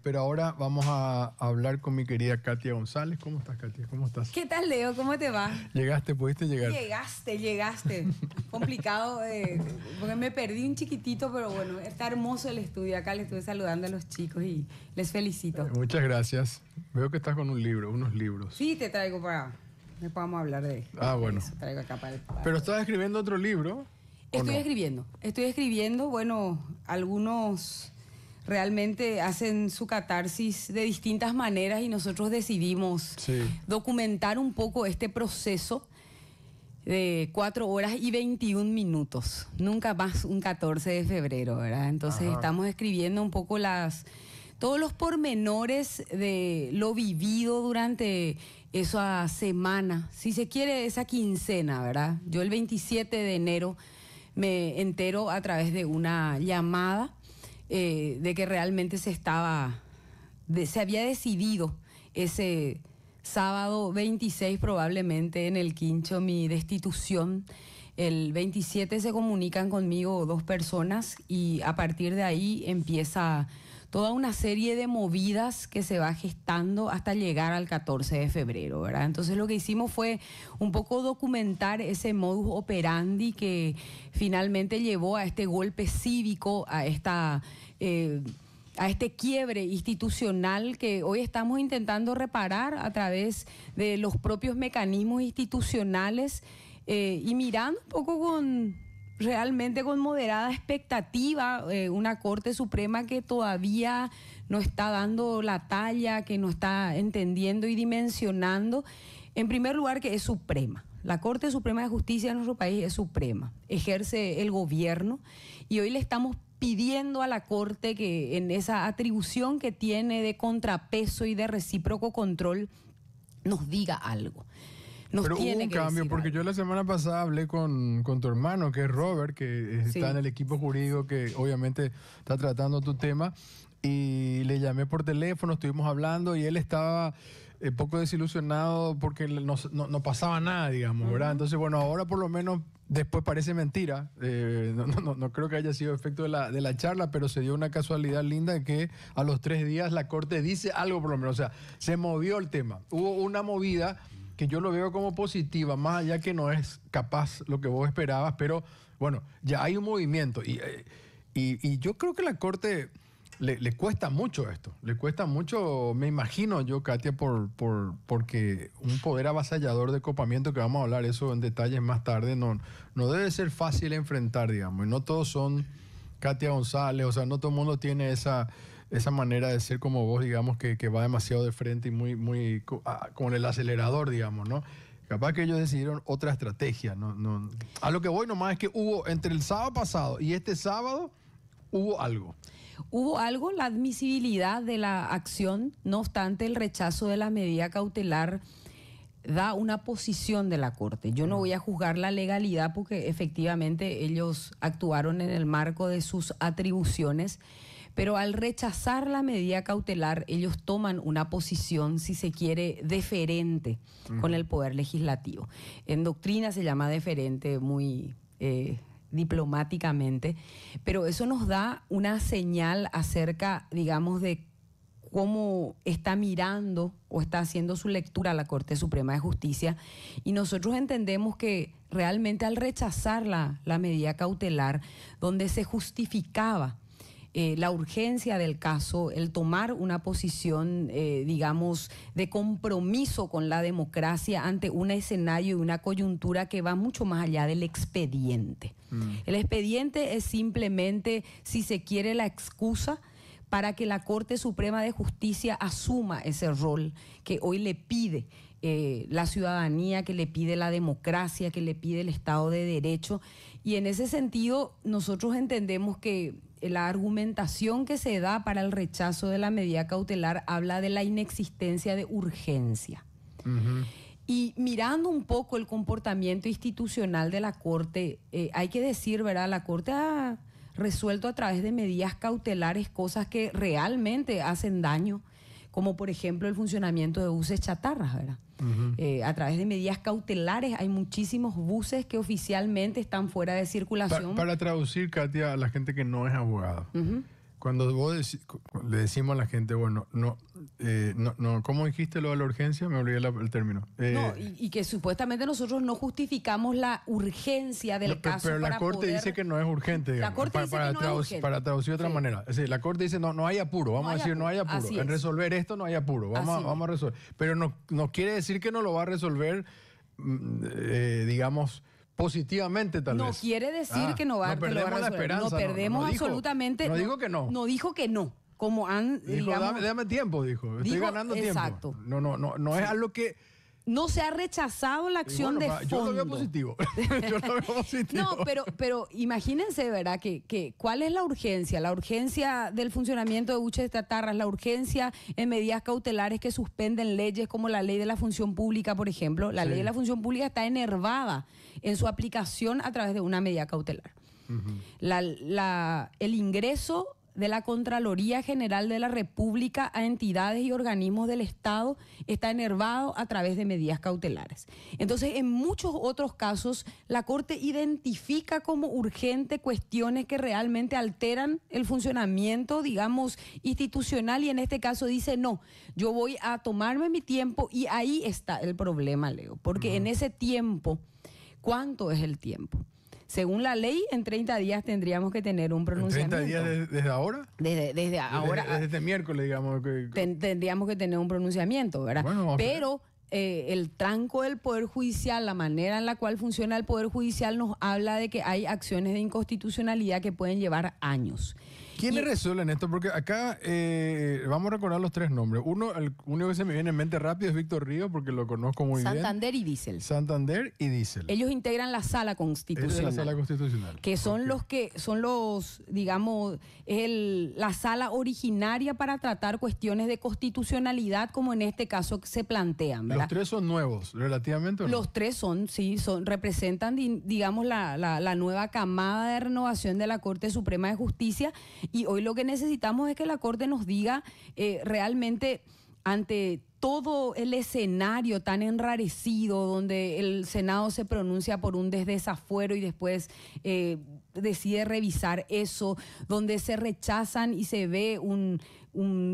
Pero ahora vamos a hablar con mi querida Katia González. ¿Cómo estás, Katia? ¿Cómo estás? ¿Qué tal, Leo? ¿Cómo te va? ¿Llegaste? ¿Pudiste llegar? Llegaste. Complicado, porque me perdí un chiquitito, pero bueno, está hermoso el estudio. Acá le estuve saludando a los chicos y les felicito. Muchas gracias. Veo que estás con un libro, unos libros. Sí, te traigo para... Después vamos a hablar de bueno. eso. Traigo acá para Pero estás escribiendo otro libro. Estoy escribiendo, bueno, algunos realmente hacen su catarsis de distintas maneras y nosotros decidimos documentar un poco este proceso de 4 horas y 21 minutos. Nunca más un 14 de febrero, ¿verdad? Entonces estamos escribiendo un poco todos los pormenores de lo vivido durante esa semana, si se quiere, esa quincena, ¿verdad? Yo el 27 de enero me entero a través de una llamada de que realmente se había decidido ese sábado 26 probablemente en el Quincho mi destitución. El 27 se comunican conmigo 2 personas y a partir de ahí empieza toda una serie de movidas que se va gestando hasta llegar al 14 de febrero, ¿verdad? Entonces lo que hicimos fue un poco documentar ese modus operandi que finalmente llevó a este golpe cívico, a este quiebre institucional que hoy estamos intentando reparar a través de los propios mecanismos institucionales y mirando un poco realmente con moderada expectativa, una Corte Suprema que todavía no está dando la talla, que no está entendiendo y dimensionando, en primer lugar, que es suprema. La Corte Suprema de Justicia de nuestro país es suprema, ejerce el gobierno y hoy le estamos pidiendo a la Corte que en esa atribución que tiene de contrapeso y de recíproco control nos diga algo. Pero hubo un cambio, porque yo la semana pasada hablé con tu hermano, que es Robert, que está en el equipo jurídico, que obviamente está tratando tu tema, y le llamé por teléfono, estuvimos hablando, y él estaba poco desilusionado porque no pasaba nada, digamos, ¿verdad? Entonces, bueno, ahora por lo menos después parece mentira, no creo que haya sido efecto de la charla, pero se dio una casualidad linda de que a los 3 días la Corte dice algo por lo menos, o sea, se movió el tema, hubo una movida que yo lo veo como positiva, más allá que no es capaz lo que vos esperabas, pero bueno, ya hay un movimiento y yo creo que la Corte le cuesta mucho esto, le cuesta mucho, me imagino yo, Katia, porque un poder avasallador de copamiento, que vamos a hablar eso en detalles más tarde, no debe ser fácil enfrentar, digamos, y no todos son Katia González, o sea, no todo el mundo tiene esa manera de ser como vos, digamos, que va demasiado de frente y muy con el acelerador, digamos, ¿no? Capaz que ellos decidieron otra estrategia, ¿no? A lo que voy nomás es que hubo, entre el sábado pasado y este sábado, hubo algo. Hubo algo, la admisibilidad de la acción, no obstante el rechazo de la medida cautelar da una posición de la Corte. Yo no voy a juzgar la legalidad porque efectivamente ellos actuaron en el marco de sus atribuciones, pero al rechazar la medida cautelar ellos toman una posición, si se quiere, deferente con el Poder Legislativo. En doctrina se llama deferente muy diplomáticamente, pero eso nos da una señal acerca, digamos, de cómo está mirando o está haciendo su lectura la Corte Suprema de Justicia, y nosotros entendemos que realmente al rechazar la medida cautelar, donde se justificaba la urgencia del caso, el tomar una posición, digamos, de compromiso con la democracia ante un escenario y una coyuntura que va mucho más allá del expediente. El expediente es simplemente, si se quiere, la excusa para que la Corte Suprema de Justicia asuma ese rol que hoy le pide la ciudadanía, que le pide la democracia, que le pide el Estado de Derecho. Y en ese sentido, nosotros entendemos que la argumentación que se da para el rechazo de la medida cautelar habla de la inexistencia de urgencia. Y mirando un poco el comportamiento institucional de la Corte, hay que decir, ¿verdad? La Corte ha resuelto a través de medidas cautelares cosas que realmente hacen daño, como por ejemplo el funcionamiento de buses chatarras, ¿verdad? A través de medidas cautelares hay muchísimos buses que oficialmente están fuera de circulación. Para traducir, Katia, a la gente que no es abogada, Cuando le decimos a la gente, bueno, no, ¿cómo dijiste lo de la urgencia? Me olvidé el término. Y que supuestamente nosotros no justificamos la urgencia del caso. Pero la Corte dice que no es urgente, digamos, la Corte dice que no es urgente. Para traducir de otra manera. Es decir, la Corte dice, no hay apuro, vamos a decir, no hay apuro. En resolver esto no hay apuro, vamos a resolver. Pero no quiere decir que no lo va a resolver, digamos, positivamente, tal vez. No quiere decir que no va a resolver. La esperanza, no perdemos absolutamente. No dijo que no. No dijo que no. Como han, dijo, digamos, dame tiempo, dijo. Estoy ganando exacto. tiempo. No es algo que... No se ha rechazado la acción de fondo. Yo lo veo positivo. No, pero imagínense, ¿verdad? Que ¿cuál es la urgencia? La urgencia del funcionamiento de buches de chatarras, la urgencia en medidas cautelares que suspenden leyes como la ley de la función pública, por ejemplo. La ley de la función pública está enervada en su aplicación a través de una medida cautelar. El ingreso de la Contraloría General de la República a entidades y organismos del Estado está enervado a través de medidas cautelares. Entonces, en muchos otros casos, la Corte identifica como urgente cuestiones que realmente alteran el funcionamiento, digamos, institucional, y en este caso dice, no, yo voy a tomarme mi tiempo, y ahí está el problema, Leo, porque en ese tiempo, ¿cuánto es el tiempo? Según la ley, en 30 días tendríamos que tener un pronunciamiento. ¿En 30 días desde ahora? Desde ahora. Desde este miércoles, digamos. Tendríamos que tener un pronunciamiento, ¿verdad? Bueno, pero el tranco del Poder Judicial, la manera en la cual funciona el Poder Judicial, nos habla de que hay acciones de inconstitucionalidad que pueden llevar años. ¿Quiénes resuelven esto? Porque acá vamos a recordar los tres nombres. Uno, el único que se me viene en mente rápido es Víctor Ríos, porque lo conozco muy bien. Santander y Diesel. Santander y Diesel. Ellos integran la Sala Constitucional. La Sala Constitucional. Que son los, digamos, la sala originaria para tratar cuestiones de constitucionalidad, como en este caso se plantean, ¿verdad? Los tres son nuevos, relativamente, ¿o no? Los tres representan, digamos, la nueva camada de renovación de la Corte Suprema de Justicia. Y hoy lo que necesitamos es que la Corte nos diga realmente, ante todo el escenario tan enrarecido, donde el Senado se pronuncia por un desdesafuero y después decide revisar eso, donde se rechazan y se ve un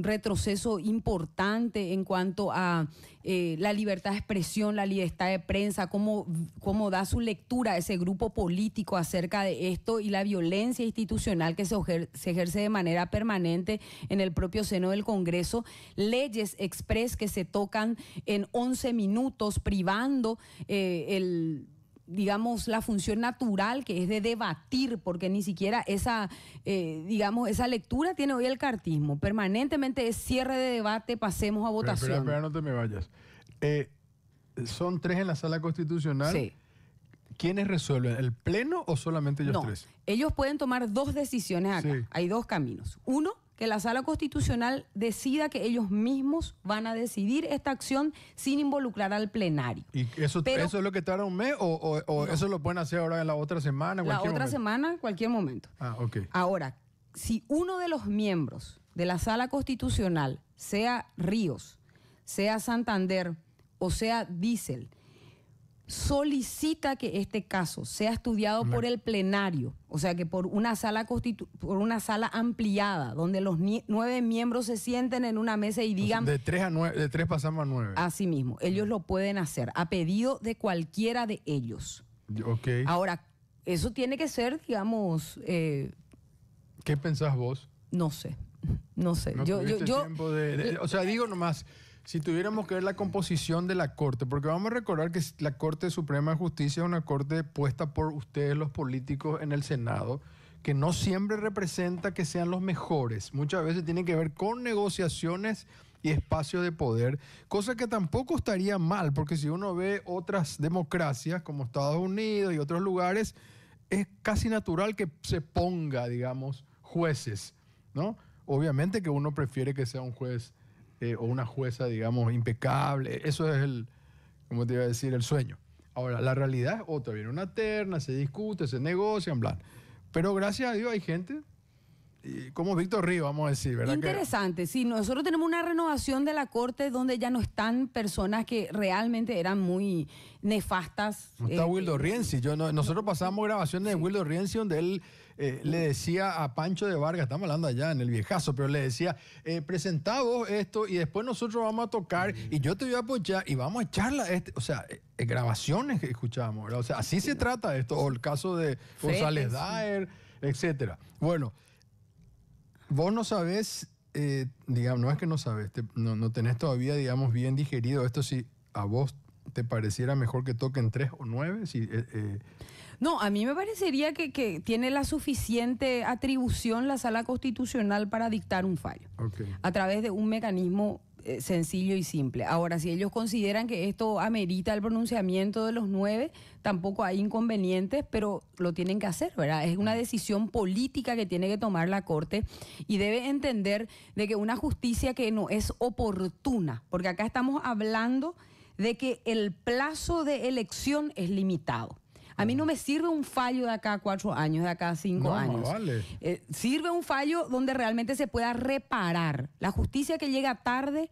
retroceso importante en cuanto a la libertad de expresión, la libertad de prensa, cómo da su lectura a ese grupo político acerca de esto, y la violencia institucional que se ejerce de manera permanente en el propio seno del Congreso, leyes express que se tocan en 11 minutos, privando digamos, la función natural, que es de debatir, porque ni siquiera esa lectura tiene hoy el cartismo. Permanentemente es cierre de debate, pasemos a votación. Espera, no te me vayas. ¿Son tres en la Sala Constitucional? Sí. ¿Quiénes resuelven? ¿El Pleno o solamente ellos tres? Ellos pueden tomar dos decisiones acá. Sí. Hay dos caminos. Uno, que la Sala Constitucional decida que ellos mismos van a decidir esta acción sin involucrar al plenario. ¿Y eso es lo que tarda un mes o no, eso lo pueden hacer ahora en la otra semana? La otra semana, cualquier momento. Ah, ok. Ahora, si uno de los miembros de la Sala Constitucional, sea Ríos, sea Santander o sea Diesel, solicita que este caso sea estudiado por el plenario, o sea que por una sala ampliada, donde los 9 miembros se sienten en una mesa y digan... De 3 pasamos a 9. Así mismo, ellos lo pueden hacer a pedido de cualquiera de ellos. Okay. Ahora, eso tiene que ser, digamos... ¿Qué pensás vos? No sé. No tiempo o sea, digo nomás... Si tuviéramos que ver la composición de la Corte, porque vamos a recordar que la Corte Suprema de Justicia es una corte puesta por ustedes, los políticos, en el Senado, que no siempre representa que sean los mejores. Muchas veces tiene que ver con negociaciones y espacios de poder, cosa que tampoco estaría mal, porque si uno ve otras democracias como Estados Unidos y otros lugares, es casi natural que se ponga, digamos, jueces, ¿no? Obviamente que uno prefiere que sea un juez o una jueza, digamos, impecable. Eso es como te iba a decir, el sueño. Ahora, la realidad es otra. Viene una terna, se discute, se negocian, bla. Pero gracias a Dios hay gente, como Víctor Ríos, vamos a decir, ¿verdad? Interesante. Sí, nosotros tenemos una renovación de la Corte donde ya no están personas que realmente eran muy nefastas. No está Wildo Rienzi. Nosotros pasamos grabaciones de Wildo Rienzi donde él le decía a Pancho de Vargas, estamos hablando allá en el Viejazo, pero le decía, presentá vos esto y después nosotros vamos a tocar y yo te voy a apoyar y vamos a echarla. O sea, grabaciones que escuchábamos, ¿verdad? O sea, así se trata esto, o el caso de González Daer, etcétera. Bueno, vos no sabés, digamos, no es que no sabés, no tenés todavía, digamos, bien digerido esto, si a vos te pareciera mejor que toquen 3 o 9, si... No, a mí me parecería que tiene la suficiente atribución la Sala Constitucional para dictar un fallo, a través de un mecanismo sencillo y simple. Ahora, si ellos consideran que esto amerita el pronunciamiento de los 9, tampoco hay inconvenientes, pero lo tienen que hacer, ¿verdad? Es una decisión política que tiene que tomar la Corte y debe entender de que una justicia que no es oportuna, porque acá estamos hablando de que el plazo de elección es limitado. A mí no me sirve un fallo de acá a 4 años, de acá a 5 años. Vale. Sirve un fallo donde realmente se pueda reparar. La justicia que llega tarde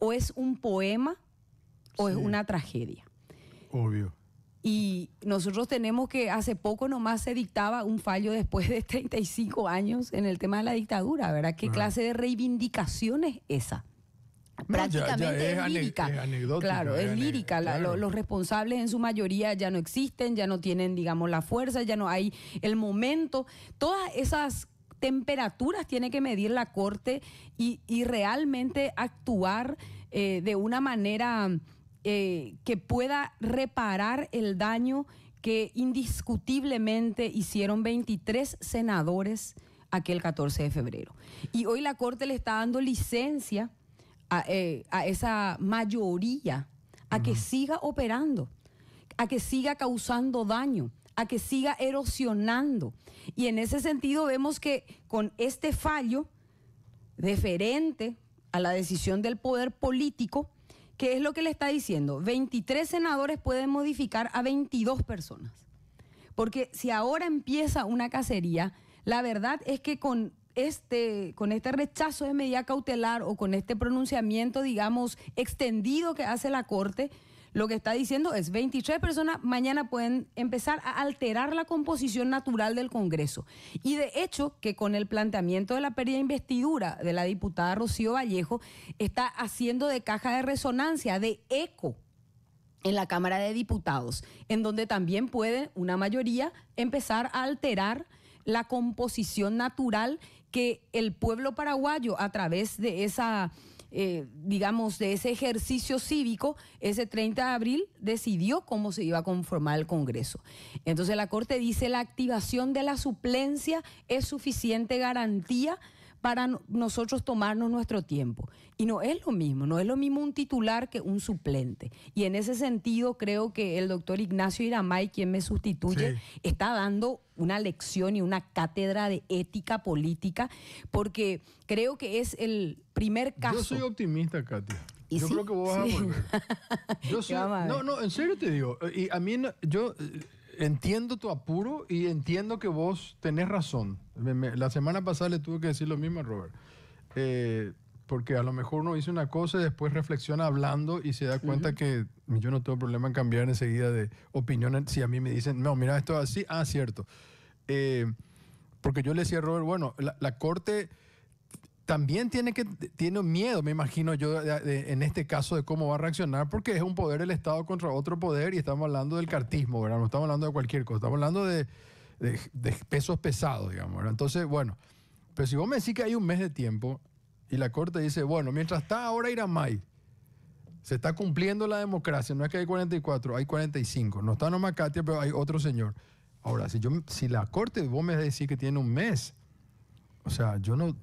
o es un poema o es una tragedia. Obvio. Y nosotros tenemos que, hace poco nomás se dictaba un fallo después de 35 años en el tema de la dictadura, ¿verdad? ¿Qué clase de reivindicación es esa? Prácticamente es lírica. Es anecdótica. Claro, es lírica. Claro. Los responsables en su mayoría ya no existen, ya no tienen, digamos, la fuerza, ya no hay el momento. Todas esas temperaturas tiene que medir la Corte y realmente actuar de una manera que pueda reparar el daño que indiscutiblemente hicieron 23 senadores aquel 14 de febrero. Y hoy la Corte le está dando licencia a esa mayoría a que siga operando, a que siga causando daño, a que siga erosionando. Y en ese sentido vemos que con este fallo deferente a la decisión del poder político, ¿qué es lo que le está diciendo? 23 senadores pueden modificar a 22 personas. Porque si ahora empieza una cacería, la verdad es que con este rechazo de medida cautelar o con este pronunciamiento, digamos, extendido que hace la Corte, lo que está diciendo es 23 personas mañana pueden empezar a alterar la composición natural del Congreso. Y de hecho, que con el planteamiento de la pérdida de investidura de la diputada Rocío Vallejo, está haciendo de caja de resonancia, de eco en la Cámara de Diputados, en donde también puede una mayoría empezar a alterar la composición natural que el pueblo paraguayo, a través de esa, digamos, de ese ejercicio cívico, ese 30 de abril, decidió cómo se iba a conformar el Congreso. Entonces la Corte dice la activación de la suplencia es suficiente garantía para nosotros tomarnos nuestro tiempo. Y no es lo mismo un titular que un suplente. Y en ese sentido creo que el doctor Ignacio Iramay, quien me sustituye, está dando una lección y una cátedra de ética política, porque creo que es el primer caso. Yo soy optimista, Katia. Yo creo que vos vas a volver. No, en serio te digo. Y a mí, yo entiendo tu apuro y entiendo que vos tenés razón. La semana pasada le tuve que decir lo mismo a Robert. Porque a lo mejor uno dice una cosa y después reflexiona hablando y se da cuenta que yo no tengo problema en cambiar enseguida de opinión. Si a mí me dicen, no, mira, esto es así, cierto. Porque yo le decía a Robert, bueno, la Corte también tiene miedo, me imagino yo, en este caso, de cómo va a reaccionar, porque es un poder del Estado contra otro poder y estamos hablando del cartismo, ¿verdad? No estamos hablando de cualquier cosa, estamos hablando de pesos pesados, digamos, ¿verdad? Entonces, bueno, pero si vos me decís que hay un mes de tiempo y la Corte dice, bueno, mientras está ahora Iramay, se está cumpliendo la democracia, no es que hay 44, hay 45, no está nomás Katia, pero hay otro señor. Ahora, si la Corte, vos me decís que tiene un mes, o sea, yo no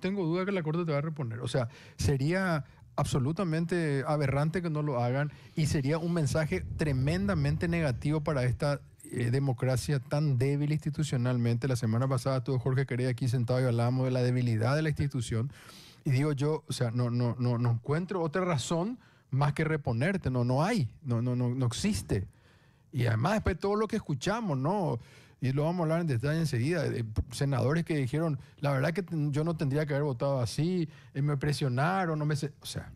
tengo duda que la Corte te va a reponer. O sea, sería absolutamente aberrante que no lo hagan y sería un mensaje tremendamente negativo para esta democracia tan débil institucionalmente. La semana pasada estuvo Jorge Querey aquí sentado y hablábamos de la debilidad de la institución. Y digo yo, o sea, no encuentro otra razón más que reponerte. No hay, no existe. Y además después todo lo que escuchamos, ¿no? Y lo vamos a hablar en detalle enseguida, de senadores que dijeron, la verdad que yo no tendría que haber votado así, me presionaron, o sea,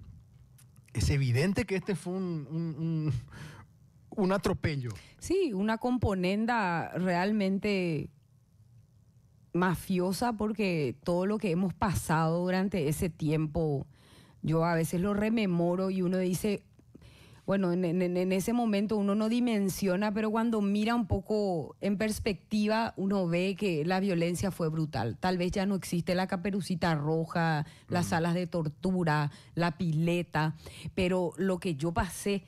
es evidente que este fue un atropello. Sí, una componenda realmente mafiosa porque todo lo que hemos pasado durante ese tiempo, yo a veces lo rememoro y uno dice, bueno, en ese momento uno no dimensiona, pero cuando mira un poco en perspectiva, uno ve que la violencia fue brutal. Tal vez ya no existe la Caperucita Roja, las salas de tortura, la pileta, pero lo que yo pasé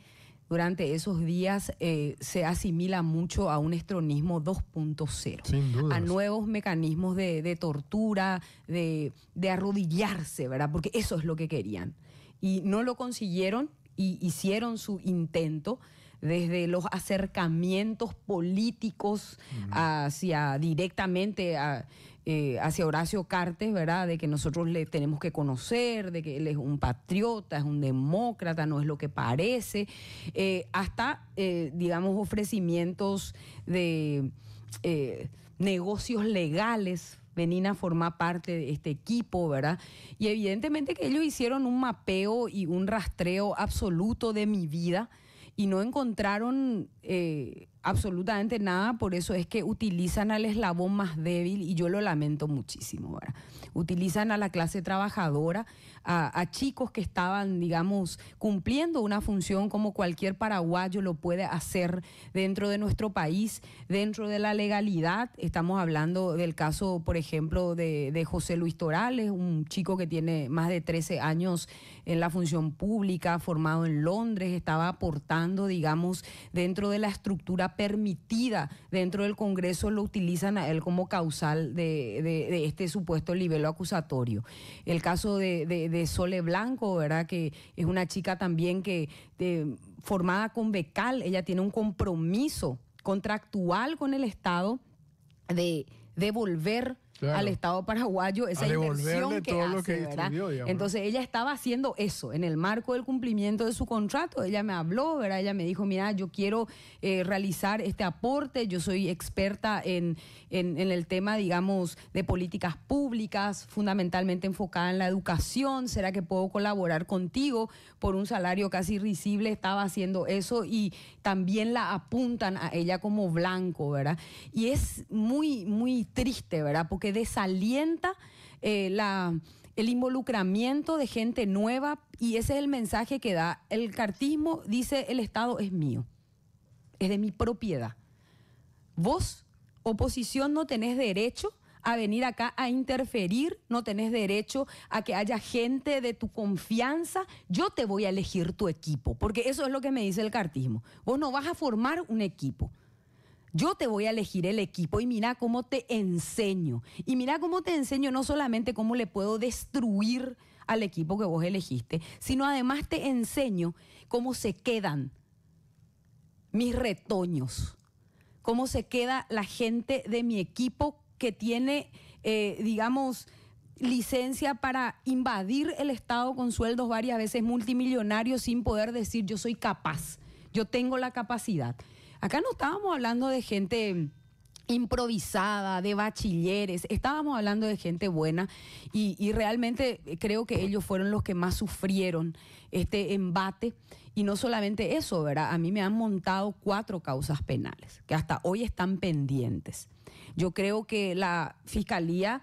durante esos días se asimila mucho a un estronismo 2.0. Sin duda. A nuevos mecanismos de tortura, de arrodillarse, ¿verdad? Porque eso es lo que querían. Y no lo consiguieron y hicieron su intento desde los acercamientos políticos hacia directamente hacia Horacio Cartes, ¿verdad? De que nosotros le tenemos que conocer, de que él es un patriota, es un demócrata, no es lo que parece, hasta, digamos, ofrecimientos de negocios legales, venir a formar parte de este equipo, ¿verdad? Y evidentemente que ellos hicieron un mapeo y un rastreo absoluto de mi vida y no encontraron absolutamente nada, por eso es que utilizan al eslabón más débil y yo lo lamento muchísimo, ¿verdad? Utilizan a la clase trabajadora, a chicos que estaban, digamos, cumpliendo una función como cualquier paraguayo lo puede hacer dentro de nuestro país, dentro de la legalidad. Estamos hablando del caso, por ejemplo, de José Luis Torales, un chico que tiene más de 13 años en la función pública, formado en Londres, estaba aportando, digamos, dentro de la estructura permitida dentro del Congreso, lo utilizan a él como causal de este supuesto libelo acusatorio. El caso de Sole Blanco, ¿verdad? Que es una chica también que formada con Becal, ella tiene un compromiso contractual con el Estado de devolver al Estado paraguayo esa inversión que hace, ¿verdad? Entonces ella estaba haciendo eso en el marco del cumplimiento de su contrato. Ella me habló, ¿verdad? Ella me dijo, mira, yo quiero realizar este aporte, yo soy experta en el tema, digamos, de políticas públicas, fundamentalmente enfocada en la educación, ¿será que puedo colaborar contigo por un salario casi irrisible? Estaba haciendo eso y también la apuntan a ella como blanco, ¿verdad? Y es muy, muy triste, ¿verdad? Porque desalienta el involucramiento de gente nueva y ese es el mensaje que da. El cartismo dice, el Estado es mío, es de mi propiedad. Vos, oposición, no tenés derecho a venir acá a interferir, no tenés derecho a que haya gente de tu confianza. Yo te voy a elegir tu equipo, porque eso es lo que me dice el cartismo. Vos no vas a formar un equipo. Yo te voy a elegir el equipo y mira cómo te enseño. Y mira cómo te enseño no solamente cómo le puedo destruir al equipo que vos elegiste, sino además te enseño cómo se quedan mis retoños, cómo se queda la gente de mi equipo que tiene, digamos, licencia para invadir el Estado con sueldos varias veces multimillonarios sin poder decir yo soy capaz, yo tengo la capacidad. Acá no estábamos hablando de gente improvisada, de bachilleres, estábamos hablando de gente buena y realmente creo que ellos fueron los que más sufrieron este embate. Y no solamente eso, ¿verdad? A mí me han montado 4 causas penales que hasta hoy están pendientes. Yo creo que la Fiscalía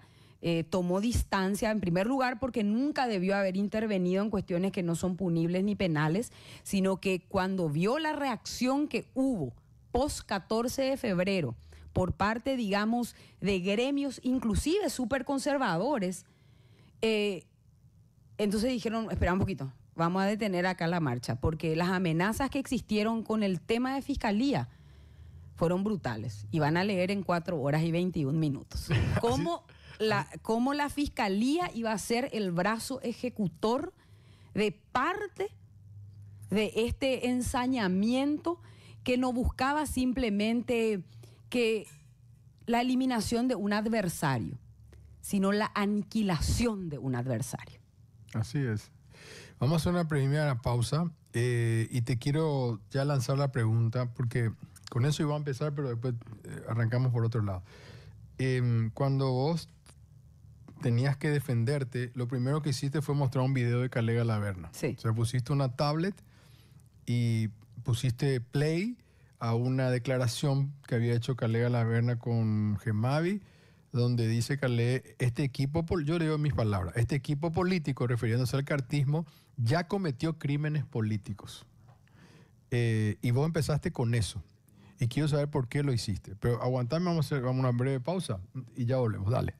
tomó distancia, en primer lugar, porque nunca debió haber intervenido en cuestiones que no son punibles ni penales, sino que cuando vio la reacción que hubo post 14 de febrero por parte, digamos, de gremios, inclusive súper conservadores, entonces dijeron, espera un poquito, vamos a detener acá la marcha, porque las amenazas que existieron con el tema de Fiscalía fueron brutales. Y van a leer en 4 horas y 21 minutos. ¿Cómo la Fiscalía iba a ser el brazo ejecutor de parte de este ensañamiento que no buscaba simplemente que la eliminación de un adversario, sino la aniquilación de un adversario? Así es. Vamos a hacer una primera pausa y te quiero ya lanzar la pregunta, porque con eso iba a empezar, pero después arrancamos por otro lado. Cuando vos tenías que defenderte, lo primero que hiciste fue mostrar un video de Calega Laverna. Sí. O sea, pusiste una tablet y pusiste play a una declaración que había hecho Calega Laverna con Gemavi, donde dice Calé, yo leo mis palabras, este equipo político, refiriéndose al cartismo, ya cometió crímenes políticos. Y vos empezaste con eso. Y quiero saber por qué lo hiciste. Pero aguantame, vamos a una breve pausa y ya volvemos. Dale.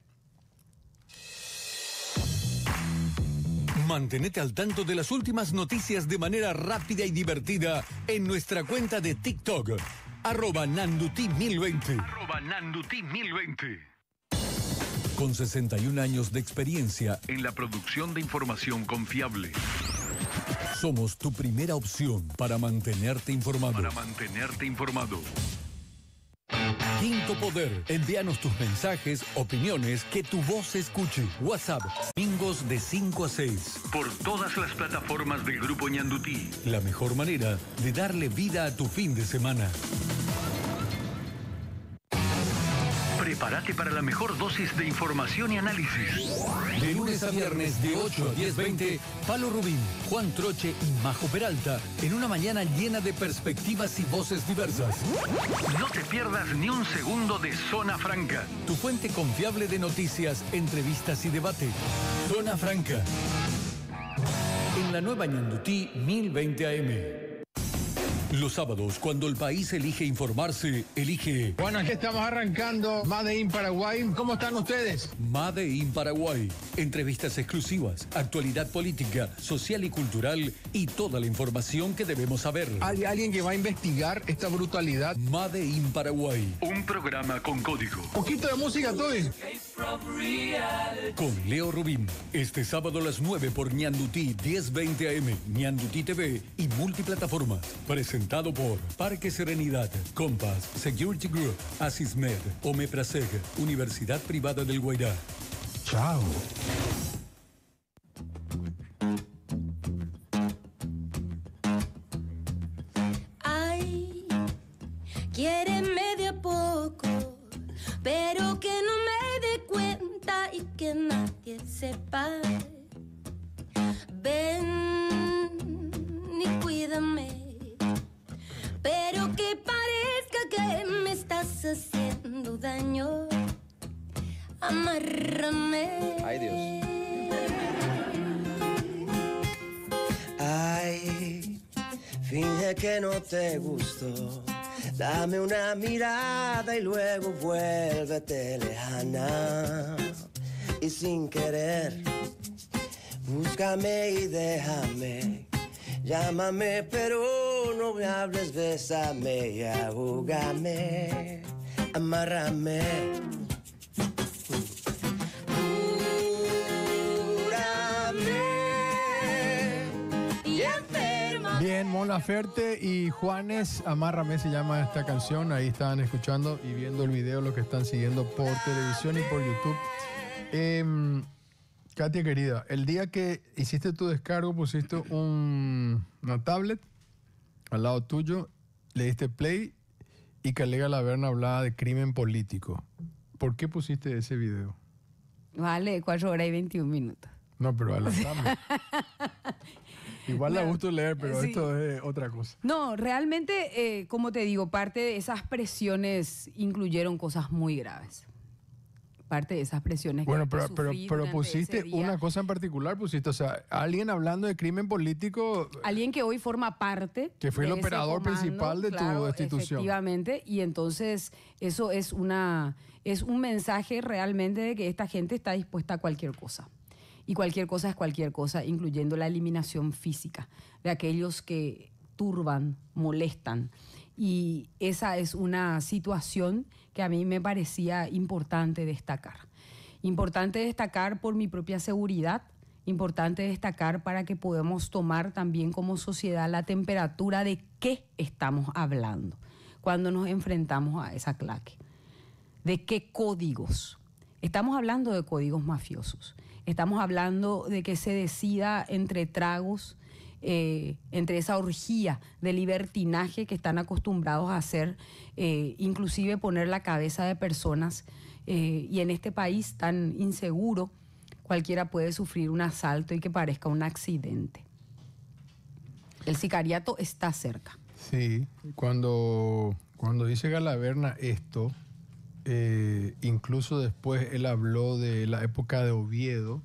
Mantenete al tanto de las últimas noticias de manera rápida y divertida en nuestra cuenta de TikTok, @Nanduti1020. @Nanduti1020. Con 61 años de experiencia en la producción de información confiable. Somos tu primera opción para mantenerte informado. Quinto Poder. Envíanos tus mensajes, opiniones, que tu voz se escuche. WhatsApp, domingos de 5 a 6. Por todas las plataformas del Grupo Ñandutí. La mejor manera de darle vida a tu fin de semana. Prepárate para la mejor dosis de información y análisis. De lunes a viernes de 8 a 10:20, Palo Rubín, Juan Troche y Majo Peralta, en una mañana llena de perspectivas y voces diversas. No te pierdas ni un segundo de Zona Franca, tu fuente confiable de noticias, entrevistas y debate. Zona Franca. En la nueva Ñandutí 1020 AM. Los sábados, cuando el país elige informarse, elige... Bueno, aquí estamos arrancando Made in Paraguay. ¿Cómo están ustedes? Made in Paraguay. Entrevistas exclusivas, actualidad política, social y cultural y toda la información que debemos saber. ¿Hay alguien que va a investigar esta brutalidad? Made in Paraguay. Un programa con código. Poquito de música, Toby. Con Leo Rubín. Este sábado a las 9 por Ñandutí 1020 AM, Ñandutí TV y multiplataformas. Presentado por Parque Serenidad, Compass, Security Group, Asismed, Omepraseg, Universidad Privada del Guairá. Chao. Ay, quiéreme de a poco, pero que no me dé cuenta y que nadie sepa. Ven y cuídame, pero que parezca que me estás haciendo daño. Amárrame. Ay, Dios. Ay, finge que no te gustó. Dame una mirada y luego vuélvete lejana. Y sin querer, búscame y déjame. Llámame, pero no me hables, bésame y ahúgame. Amárrame. Bien, Mon Laferte y Juanes, Amárrame se llama esta canción. Ahí están escuchando y viendo el video los que están siguiendo por televisión y por YouTube. Katia querida, el día que hiciste tu descargo pusiste una tablet al lado tuyo, le diste play y Calega Laverna hablaba de crimen político. ¿Por qué pusiste ese video? Vale, 4 horas y 21 minutos. No, pero adelantame. Igual le gusta leer, pero sí. Esto es otra cosa. No, realmente, como te digo, parte de esas presiones incluyeron cosas muy graves. Parte de esas presiones. Bueno, pero pusiste una cosa en particular, o sea, alguien hablando de crimen político. Alguien que hoy forma parte. Que fue el operador principal de tu institución. Efectivamente, y entonces eso es un mensaje realmente de que esta gente está dispuesta a cualquier cosa. Y cualquier cosa es cualquier cosa, incluyendo la eliminación física de aquellos que turban, molestan. Y esa es una situación que a mí me parecía importante destacar. Importante destacar por mi propia seguridad, importante destacar para que podamos tomar también como sociedad la temperatura de qué estamos hablando cuando nos enfrentamos a esa claque. ¿De qué códigos? Estamos hablando de códigos mafiosos. Estamos hablando de que se decida entre tragos, entre esa orgía de libertinaje que están acostumbrados a hacer, inclusive poner la cabeza de personas. Y en este país tan inseguro, cualquiera puede sufrir un asalto y que parezca un accidente. El sicariato está cerca. Sí, cuando dice Galaverna esto, incluso después él habló de la época de Oviedo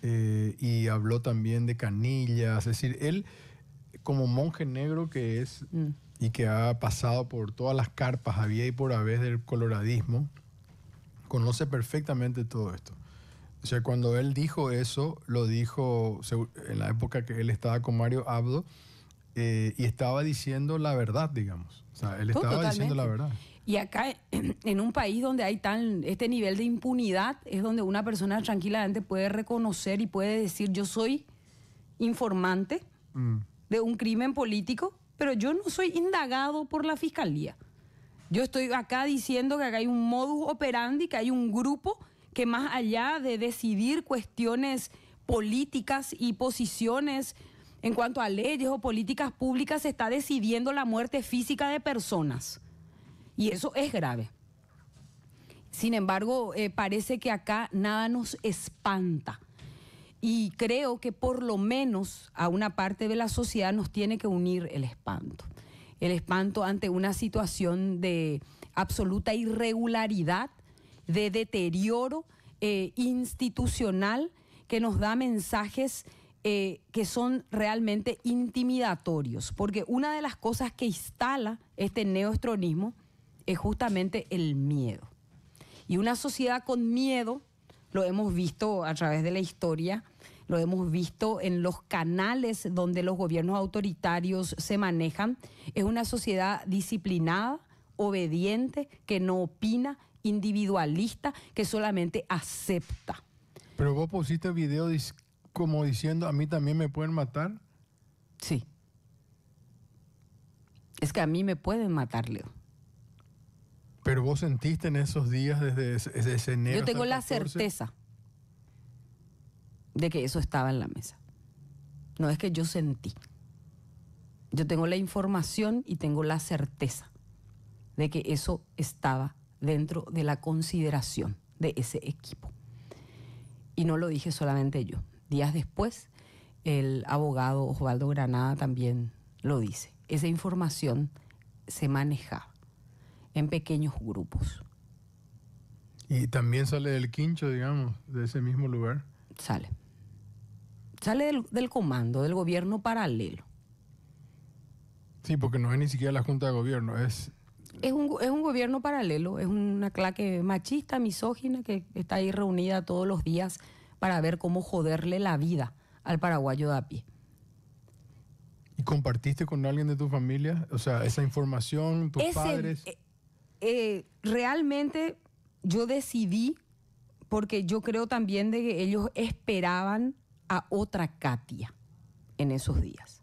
y habló también de Canillas. Es decir, él, como monje negro que es y que ha pasado por todas las carpas, había y por haber del coloradismo, conoce perfectamente todo esto. O sea, cuando él dijo eso, lo dijo en la época que él estaba con Mario Abdo y estaba diciendo la verdad, digamos. O sea, él estaba diciendo la verdad. Y acá, en un país donde hay este nivel de impunidad, es donde una persona tranquilamente puede reconocer y puede decir: yo soy informante de un crimen político, pero yo no soy indagado por la fiscalía. Yo estoy acá diciendo que acá hay un modus operandi, que hay un grupo que, más allá de decidir cuestiones políticas y posiciones en cuanto a leyes o políticas públicas, se está decidiendo la muerte física de personas. Y eso es grave. Sin embargo, parece que acá nada nos espanta. Y creo que por lo menos a una parte de la sociedad nos tiene que unir el espanto. El espanto ante una situación de absoluta irregularidad, de deterioro institucional, que nos da mensajes que son realmente intimidatorios. Porque una de las cosas que instala este neoestronismo es justamente el miedo. Y una sociedad con miedo, lo hemos visto a través de la historia, lo hemos visto en los canales donde los gobiernos autoritarios se manejan, es una sociedad disciplinada, obediente, que no opina, individualista, que solamente acepta. Pero vos pusiste video como diciendo: a mí también me pueden matar. Sí. Es que a mí me pueden matar, Leo. Pero vos sentiste en esos días desde ese enero. Yo tengo la certeza de que eso estaba en la mesa. No es que yo sentí. Yo tengo la información y tengo la certeza de que eso estaba dentro de la consideración de ese equipo. Y no lo dije solamente yo. Días después, el abogado Osvaldo Granada también lo dice. Esa información se manejaba en pequeños grupos. Y también sale del quincho, digamos, de ese mismo lugar. Sale. Sale del comando, del gobierno paralelo. Sí, porque no es ni siquiera la Junta de Gobierno, es un gobierno paralelo, es una claque machista, misógina, que está ahí reunida todos los días para ver cómo joderle la vida al paraguayo de a pie. ¿Y compartiste con alguien de tu familia? O sea, esa información, tus padres. Realmente yo decidí, porque yo creo también de que ellos esperaban a otra Katia en esos días.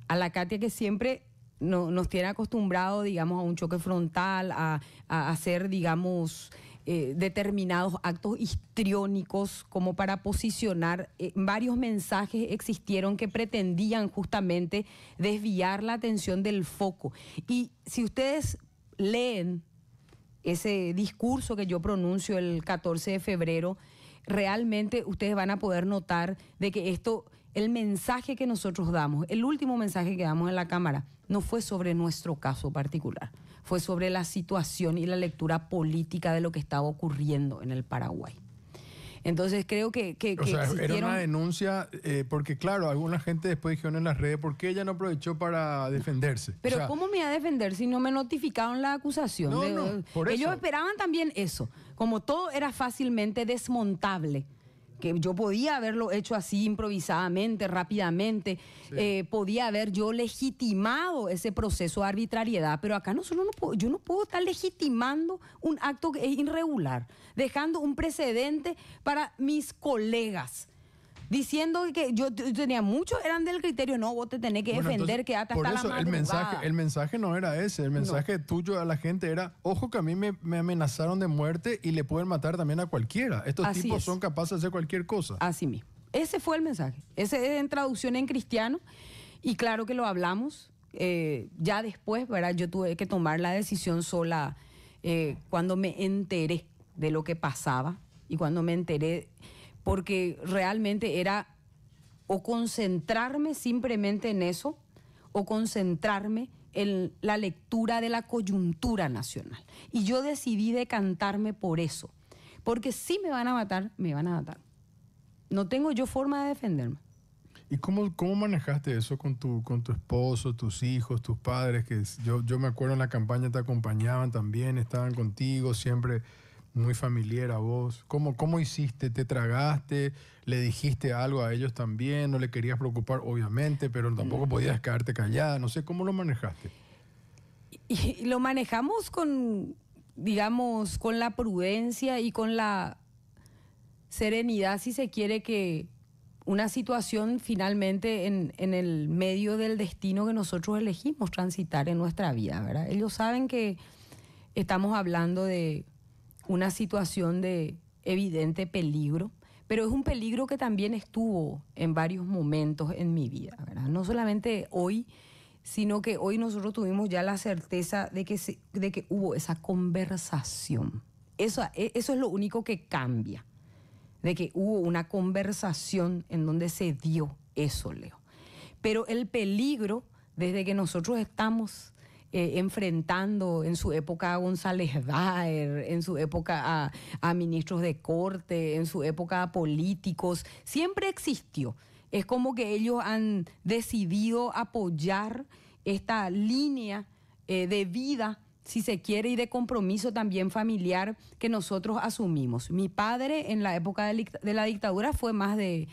A la Katia que siempre nos tiene acostumbrado, digamos, a un choque frontal, a hacer, digamos, determinados actos histriónicos como para posicionar. Varios mensajes existieron que pretendían justamente desviar la atención del foco. Y si ustedes leen ese discurso que yo pronuncio el 14 de febrero, realmente ustedes van a poder notar de que esto, el mensaje que nosotros damos, el último mensaje que damos en la Cámara, no fue sobre nuestro caso particular, fue sobre la situación y la lectura política de lo que estaba ocurriendo en el Paraguay. Entonces creo que o sea, era una denuncia, porque claro, alguna gente después dijeron en las redes: ¿por qué ella no aprovechó para defenderse? Pero o sea, ¿cómo me iba a defender si no me notificaron la acusación? No, por eso. Ellos esperaban también eso. Como todo era fácilmente desmontable, que yo podía haberlo hecho así improvisadamente, rápidamente, sí. Podía haber yo legitimado ese proceso de arbitrariedad, pero acá yo no puedo estar legitimando un acto que es irregular, dejando un precedente para mis colegas, diciendo que yo tenía muchos, eran del criterio: no, vos te tenés que defender, entonces, quedate hasta la madrugada. El mensaje no era ese, el mensaje tuyo a la gente era: ojo que a mí me amenazaron de muerte y le pueden matar también a cualquiera. Estos Así tipos es. son capaces de hacer cualquier cosa. Así mismo. Ese fue el mensaje. Ese es en traducción en cristiano. Y claro que lo hablamos. Ya después, ¿verdad? Yo tuve que tomar la decisión sola cuando me enteré de lo que pasaba y cuando me enteré, porque realmente era o concentrarme simplemente en eso o concentrarme la lectura de la coyuntura nacional. Y yo decidí decantarme por eso. Porque si me van a matar, me van a matar. No tengo yo forma de defenderme. ¿Y cómo manejaste eso con tu esposo, tus hijos, tus padres? Que yo me acuerdo en la campaña te acompañaban también, estaban contigo, siempre muy familiar a vos. ¿Cómo hiciste? ¿Te tragaste? ¿Le dijiste algo a ellos también? ¿No le querías preocupar, obviamente, pero tampoco podías quedarte callada? No sé, ¿cómo lo manejaste? Y lo manejamos con la prudencia y con la serenidad, si se quiere, que una situación finalmente en el medio del destino que nosotros elegimos transitar en nuestra vida, ¿verdad? Ellos saben que estamos hablando de una situación de evidente peligro, pero es un peligro que también estuvo en varios momentos en mi vida, ¿verdad? No solamente hoy, sino que hoy nosotros tuvimos ya la certeza de que hubo esa conversación. Eso es lo único que cambia, de que hubo una conversación en donde se dio eso, Leo. Pero el peligro, desde que nosotros estamos enfrentando en su época a González Daer, en su época a ministros de corte, en su época a políticos, siempre existió. Es como que ellos han decidido apoyar esta línea de vida, si se quiere, y de compromiso también familiar que nosotros asumimos. Mi padre en la época de la dictadura fue más de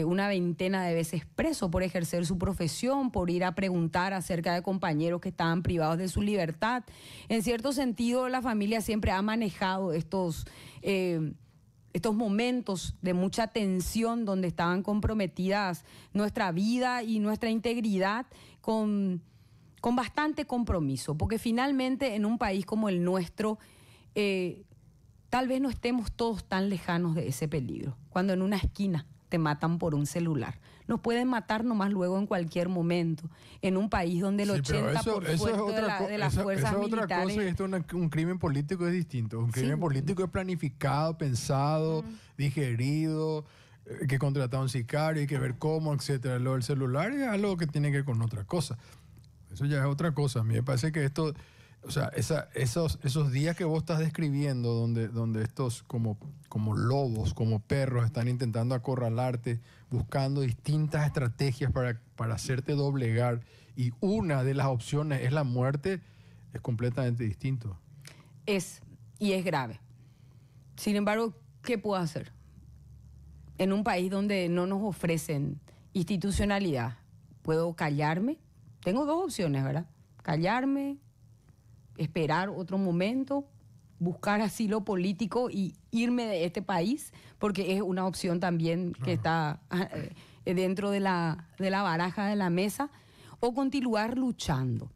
una veintena de veces preso por ejercer su profesión, por ir a preguntar acerca de compañeros que estaban privados de su libertad. En cierto sentido, la familia siempre ha manejado estos momentos de mucha tensión donde estaban comprometidas nuestra vida y nuestra integridad con bastante compromiso, porque finalmente en un país como el nuestro tal vez no estemos todos tan lejanos de ese peligro. Cuando en una esquina te matan por un celular, nos pueden matar nomás luego en cualquier momento, en un país donde el 80% de las fuerzas militares... Eso es otra cosa, y esto es un crimen político, es distinto. Un crimen político es planificado, pensado, digerido, que contratar a un sicario, hay que ver cómo, etcétera. Lo del celular es algo que tiene que ver con otra cosa. Eso ya es otra cosa. A mí me parece que esto, o sea, esos días que vos estás describiendo, donde estos como lobos, como perros, están intentando acorralarte, buscando distintas estrategias para hacerte doblegar, y una de las opciones es la muerte, es completamente distinto. Y es grave. Sin embargo, ¿qué puedo hacer? En un país donde no nos ofrecen institucionalidad, ¿puedo callarme? Tengo dos opciones, ¿verdad? Callarme, esperar otro momento, buscar asilo político y irme de este país, porque es una opción también que está dentro de la baraja de la mesa, o continuar luchando.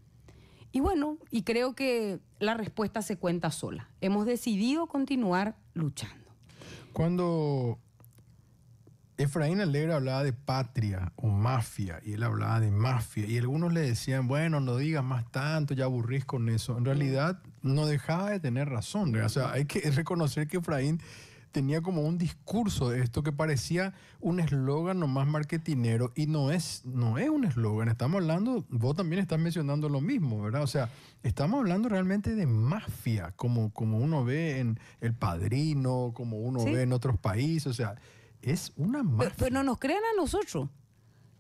Y bueno, y creo que la respuesta se cuenta sola. Hemos decidido continuar luchando. Cuando Efraín Alegre hablaba de patria o mafia, y él hablaba de mafia, y algunos le decían, bueno, no digas más tanto, ya aburrís con eso. En realidad no dejaba de tener razón. O sea, hay que reconocer que Efraín tenía como un discurso de esto que parecía un eslogan nomás marketinero, y no es un eslogan. Estamos hablando, vos también estás mencionando lo mismo, ¿verdad? O sea, estamos hablando realmente de mafia, como uno ve en El Padrino, como uno ve en otros países. O sea, es una mafia. Pero no nos crean a nosotros.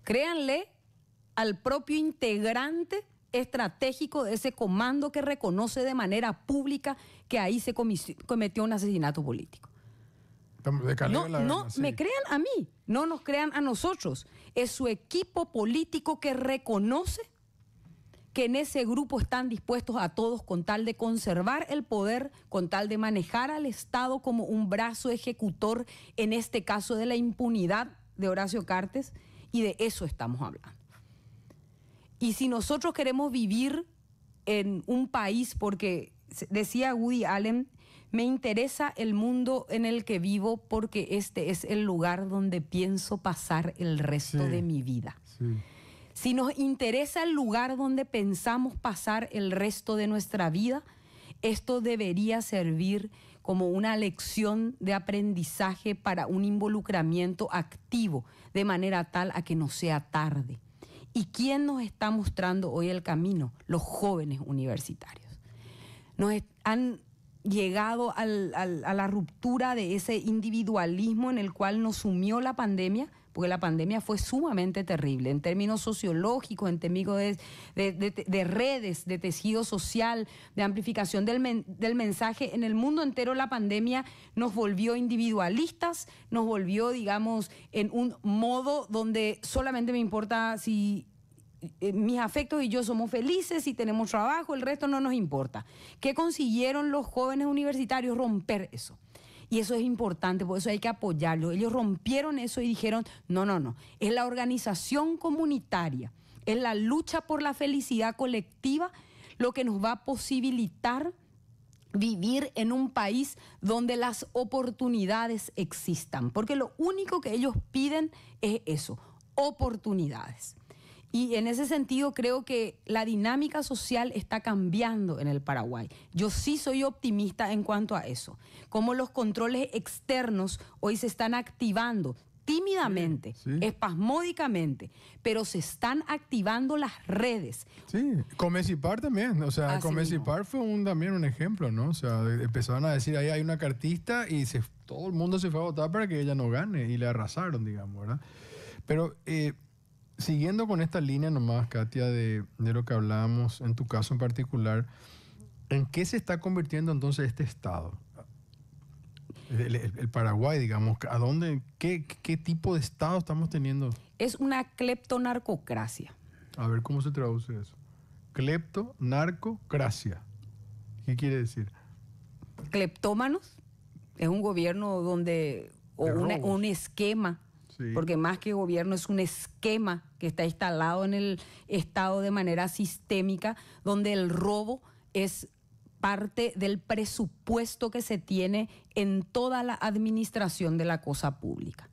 Créanle al propio integrante estratégico de ese comando que reconoce de manera pública que ahí se cometió un asesinato político. No me crean a mí, no nos crean a nosotros. Es su equipo político que reconoce que en ese grupo están dispuestos a todos con tal de conservar el poder, con tal de manejar al Estado como un brazo ejecutor, en este caso de la impunidad de Horacio Cartes, y de eso estamos hablando. Y si nosotros queremos vivir en un país, porque decía Woody Allen, me interesa el mundo en el que vivo porque este es el lugar donde pienso pasar el resto de mi vida. Sí. Si nos interesa el lugar donde pensamos pasar el resto de nuestra vida, esto debería servir como una lección de aprendizaje para un involucramiento activo, de manera tal a que no sea tarde. ¿Y quién nos está mostrando hoy el camino? Los jóvenes universitarios. Han llegado a la ruptura de ese individualismo en el cual nos sumió la pandemia, porque la pandemia fue sumamente terrible en términos sociológicos, en términos de redes, de tejido social, de amplificación del mensaje. En el mundo entero la pandemia nos volvió individualistas, nos volvió, digamos, en un modo donde solamente me importa si mis afectos y yo somos felices, si tenemos trabajo, el resto no nos importa. ¿Qué consiguieron los jóvenes universitarios? Romper eso. Y eso es importante, por eso hay que apoyarlo. Ellos rompieron eso y dijeron, no, es la organización comunitaria, es la lucha por la felicidad colectiva lo que nos va a posibilitar vivir en un país donde las oportunidades existan. Porque lo único que ellos piden es eso, oportunidades. Y en ese sentido creo que la dinámica social está cambiando en el Paraguay. Yo sí soy optimista en cuanto a eso. Como los controles externos hoy se están activando tímidamente, espasmódicamente, pero se están activando las redes. Sí, Comecipar también, o sea, Comecipar fue también un ejemplo, ¿no? O sea, empezaron a decir, ahí hay una cartista y todo el mundo se fue a votar para que ella no gane y le arrasaron, digamos, ¿verdad? Pero siguiendo con esta línea nomás, Katia, de lo que hablábamos en tu caso en particular, ¿en qué se está convirtiendo entonces este Estado? El Paraguay, digamos, ¿a dónde, qué tipo de Estado estamos teniendo? Es una cleptonarcocracia. A ver, ¿cómo se traduce eso? Cleptonarcocracia. ¿Qué quiere decir? Cleptómanos es un gobierno donde, o un esquema, sí. Porque más que gobierno es un esquema que está instalado en el Estado de manera sistémica, donde el robo es parte del presupuesto que se tiene en toda la administración de la cosa pública,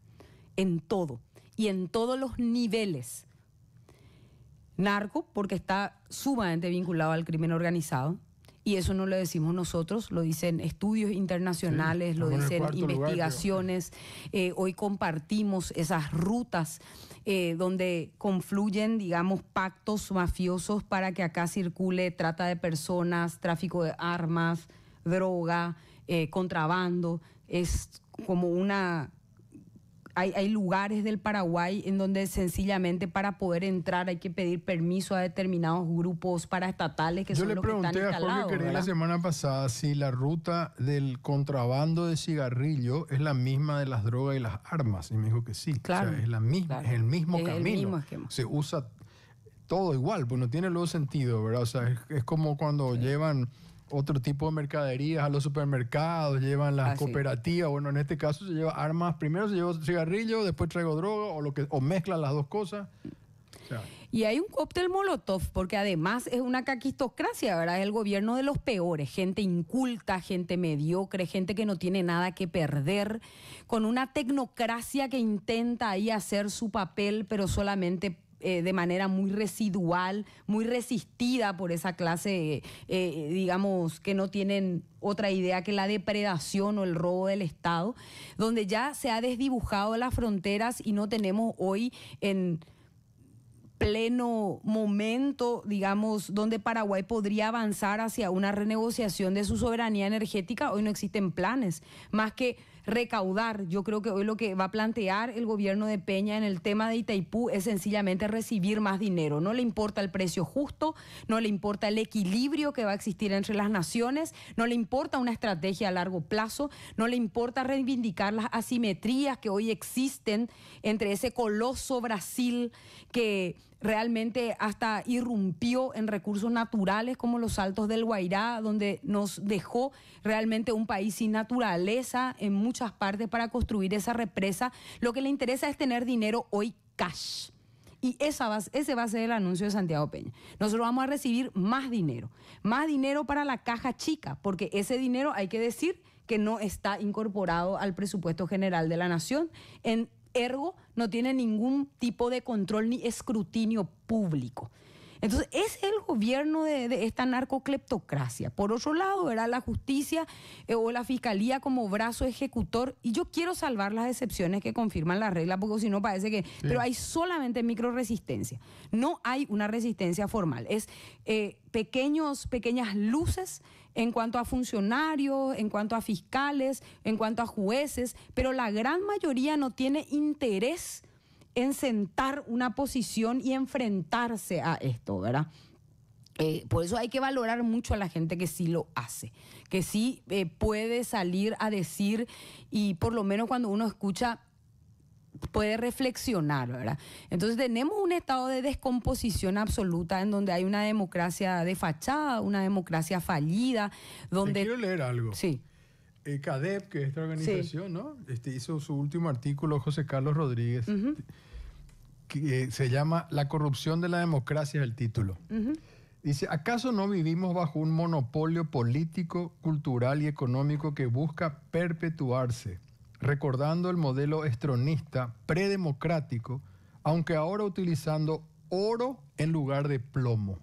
en todo y en todos los niveles. Narco, porque está sumamente vinculado al crimen organizado, y eso no lo decimos nosotros, lo dicen estudios internacionales, sí, lo dicen investigaciones. Hoy compartimos esas rutas donde confluyen, digamos, pactos mafiosos para que acá circule trata de personas, tráfico de armas, droga, contrabando. Es como una... Hay lugares del Paraguay en donde sencillamente para poder entrar hay que pedir permiso a determinados grupos paraestatales que son los que están instalados. Yo le pregunté a Jorge Querés la semana pasada si la ruta del contrabando de cigarrillo es la misma de las drogas y las armas. Y me dijo que sí. Claro. O sea, es la misma, claro. Es el mismo camino. El mismo esquema. Se usa todo igual, pues no tiene luego sentido, ¿verdad? O sea, es como cuando llevan otro tipo de mercaderías a los supermercados, llevan las cooperativas. Bueno, en este caso se lleva armas, primero se lleva cigarrillo, después traigo droga, o mezclan las dos cosas. O sea. Y hay un cóctel molotov, porque además es una caquistocracia, ¿verdad? Es el gobierno de los peores, gente inculta, gente mediocre, gente que no tiene nada que perder, con una tecnocracia que intenta ahí hacer su papel, pero solamente de manera muy residual, muy resistida por esa clase, digamos, que no tienen otra idea que la depredación o el robo del Estado, donde ya se ha desdibujado las fronteras y no tenemos hoy en pleno momento, digamos, donde Paraguay podría avanzar hacia una renegociación de su soberanía energética. Hoy no existen planes, más que recaudar. Yo creo que hoy lo que va a plantear el gobierno de Peña en el tema de Itaipú es sencillamente recibir más dinero. No le importa el precio justo, no le importa el equilibrio que va a existir entre las naciones, no le importa una estrategia a largo plazo, no le importa reivindicar las asimetrías que hoy existen entre ese coloso Brasil que realmente hasta irrumpió en recursos naturales como los Altos del Guairá, donde nos dejó realmente un país sin naturaleza en muchas partes para construir esa represa. Lo que le interesa es tener dinero hoy cash. Y ese va a ser el anuncio de Santiago Peña. Nosotros vamos a recibir más dinero para la caja chica, porque ese dinero hay que decir que no está incorporado al presupuesto general de la Nación. Ergo, no tiene ningún tipo de control ni escrutinio público. Entonces, es el gobierno de esta narcocleptocracia. Por otro lado, era la justicia o la fiscalía como brazo ejecutor. Y yo quiero salvar las excepciones que confirman la regla, porque si no parece que... Sí. Pero hay solamente microresistencia. No hay una resistencia formal. Es pequeñas luces en cuanto a funcionarios, en cuanto a fiscales, en cuanto a jueces, pero la gran mayoría no tiene interés en sentar una posición y enfrentarse a esto, ¿verdad? Por eso hay que valorar mucho a la gente que sí lo hace, que sí puede salir a decir, y por lo menos cuando uno escucha puede reflexionar, ¿verdad? Entonces tenemos un estado de descomposición absoluta en donde hay una democracia de fachada, una democracia fallida, donde... Te quiero leer algo. Sí. CADEP, que es esta organización, sí, ¿no? Hizo su último artículo, José Carlos Rodríguez, que se llama La corrupción de la democracia, es el título. Dice, ¿acaso no vivimos bajo un monopolio político, cultural y económico que busca perpetuarse, recordando el modelo estronista predemocrático, aunque ahora utilizando oro en lugar de plomo?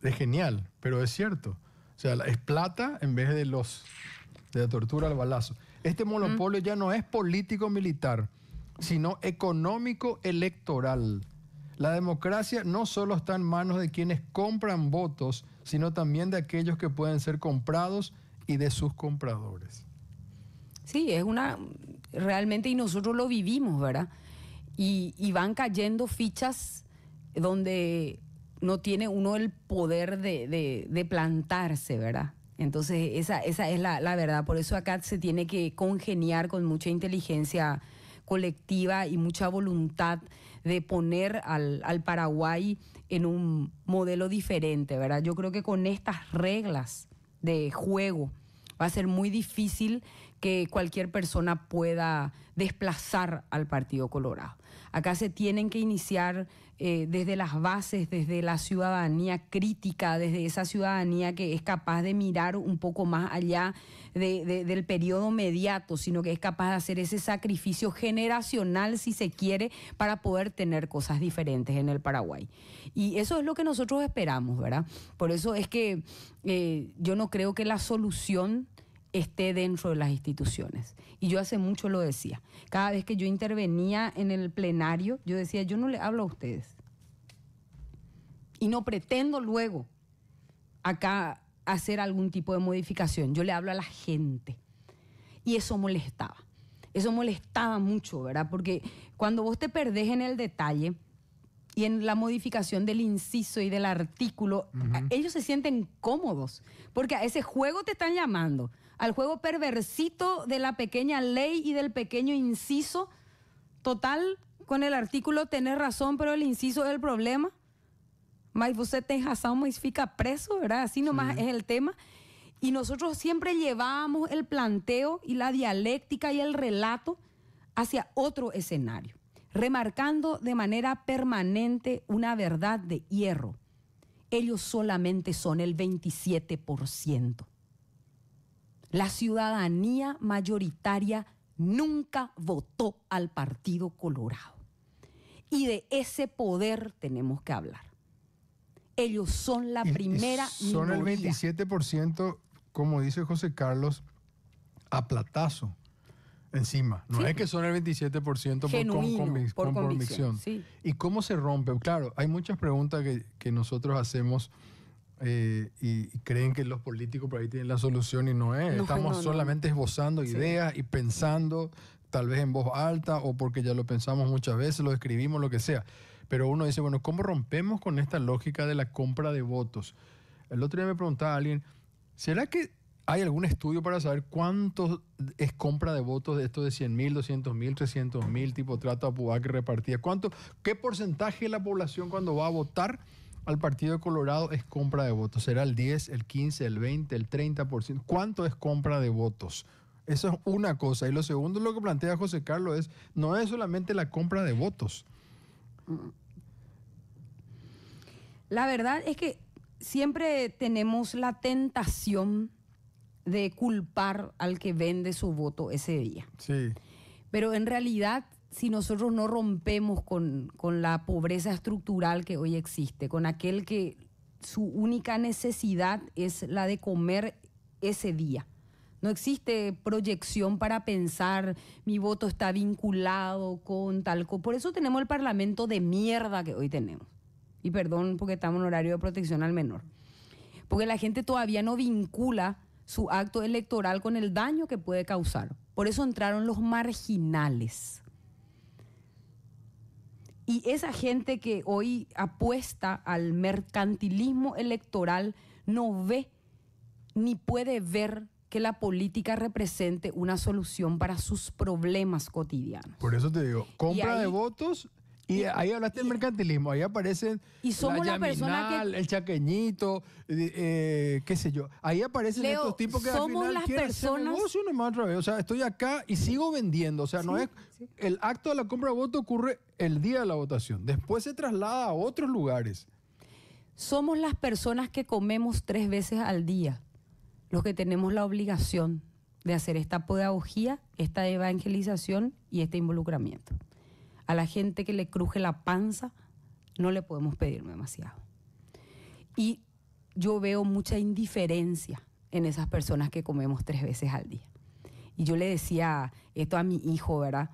Es genial, pero es cierto. O sea, es plata en vez de la tortura al balazo. Este monopolio ya no es político-militar, sino económico-electoral. La democracia no solo está en manos de quienes compran votos, sino también de aquellos que pueden ser comprados y de sus compradores. Sí, es realmente, y nosotros lo vivimos, ¿verdad? Y van cayendo fichas donde no tiene uno el poder de plantarse, ¿verdad? Entonces, esa es la verdad. Por eso acá se tiene que congeniar con mucha inteligencia colectiva y mucha voluntad de poner al Paraguay en un modelo diferente, ¿verdad? Yo creo que con estas reglas de juego va a ser muy difícil que cualquier persona pueda desplazar al Partido Colorado. Acá se tienen que iniciar desde las bases, desde la ciudadanía crítica, desde esa ciudadanía que es capaz de mirar un poco más allá del periodo mediato, sino que es capaz de hacer ese sacrificio generacional, si se quiere, para poder tener cosas diferentes en el Paraguay. Y eso es lo que nosotros esperamos, ¿verdad? Por eso es que yo no creo que la solución esté dentro de las instituciones. Y yo hace mucho lo decía. Cada vez que yo intervenía en el plenario, yo decía, yo no le hablo a ustedes. Y no pretendo luego acá hacer algún tipo de modificación. Yo le hablo a la gente. Y eso molestaba. Eso molestaba mucho, ¿verdad? Porque cuando vos te perdés en el detalle y en la modificación del inciso y del artículo, ellos se sienten cómodos. Porque a ese juego te están llamando. Al juego perversito de la pequeña ley y del pequeño inciso. Total, con el artículo tenés razón, pero el inciso es el problema. Mas você tem razão, mas fica preso, ¿verdad? Así nomás es el tema. Y nosotros siempre llevábamos el planteo y la dialéctica y el relato hacia otro escenario, remarcando de manera permanente una verdad de hierro. Ellos solamente son el 27%. La ciudadanía mayoritaria nunca votó al Partido Colorado. Y de ese poder tenemos que hablar. Ellos son la primera minoría. Son el 27%, como dice José Carlos, a platazo encima. No es que son el 27% por convicción. Sí. ¿Y cómo se rompe? Claro, hay muchas preguntas que nosotros hacemos y creen que los políticos por ahí tienen la solución y no es. Estamos solamente esbozando ideas y pensando, tal vez en voz alta o porque ya lo pensamos muchas veces, lo escribimos, lo que sea. Pero uno dice, bueno, ¿cómo rompemos con esta lógica de la compra de votos? El otro día me preguntaba a alguien, ¿será que hay algún estudio para saber cuánto es compra de votos de estos de 100.000, 200.000, 300.000, tipo trata de Puebla que repartía? ¿Qué porcentaje de la población cuando va a votar al Partido Colorado es compra de votos? ¿Será el 10, el 15, el 20, el 30%? ¿Cuánto es compra de votos? Eso es una cosa. Y lo segundo, lo que plantea José Carlos, no es solamente la compra de votos. La verdad es que siempre tenemos la tentación de culpar al que vende su voto ese día. Sí. Pero en realidad si nosotros no rompemos con la pobreza estructural que hoy existe, con aquel que su única necesidad es la de comer ese día. No existe proyección para pensar, mi voto está vinculado con tal cosa. Por eso tenemos el parlamento de mierda que hoy tenemos. Y perdón porque estamos en horario de protección al menor. Porque la gente todavía no vincula su acto electoral con el daño que puede causar. Por eso entraron los marginales. Y esa gente que hoy apuesta al mercantilismo electoral no ve ni puede ver que la política represente una solución para sus problemas cotidianos. Por eso te digo, compra de votos, y ahí hablaste del mercantilismo, ahí aparecen y somos la persona que, el chaqueñito, qué sé yo, ahí aparecen Leo, estos tipos que al final quieren hacer negocio nomás otra vez, o sea, estoy acá y sigo vendiendo, o sea, no es, el acto de la compra de voto ocurre el día de la votación, después se traslada a otros lugares. Somos las personas que comemos 3 veces al día, los que tenemos la obligación de hacer esta pedagogía, esta evangelización y este involucramiento. A la gente que le cruje la panza no le podemos pedir demasiado. Y yo veo mucha indiferencia en esas personas que comemos 3 veces al día. Y yo le decía esto a mi hijo, ¿verdad?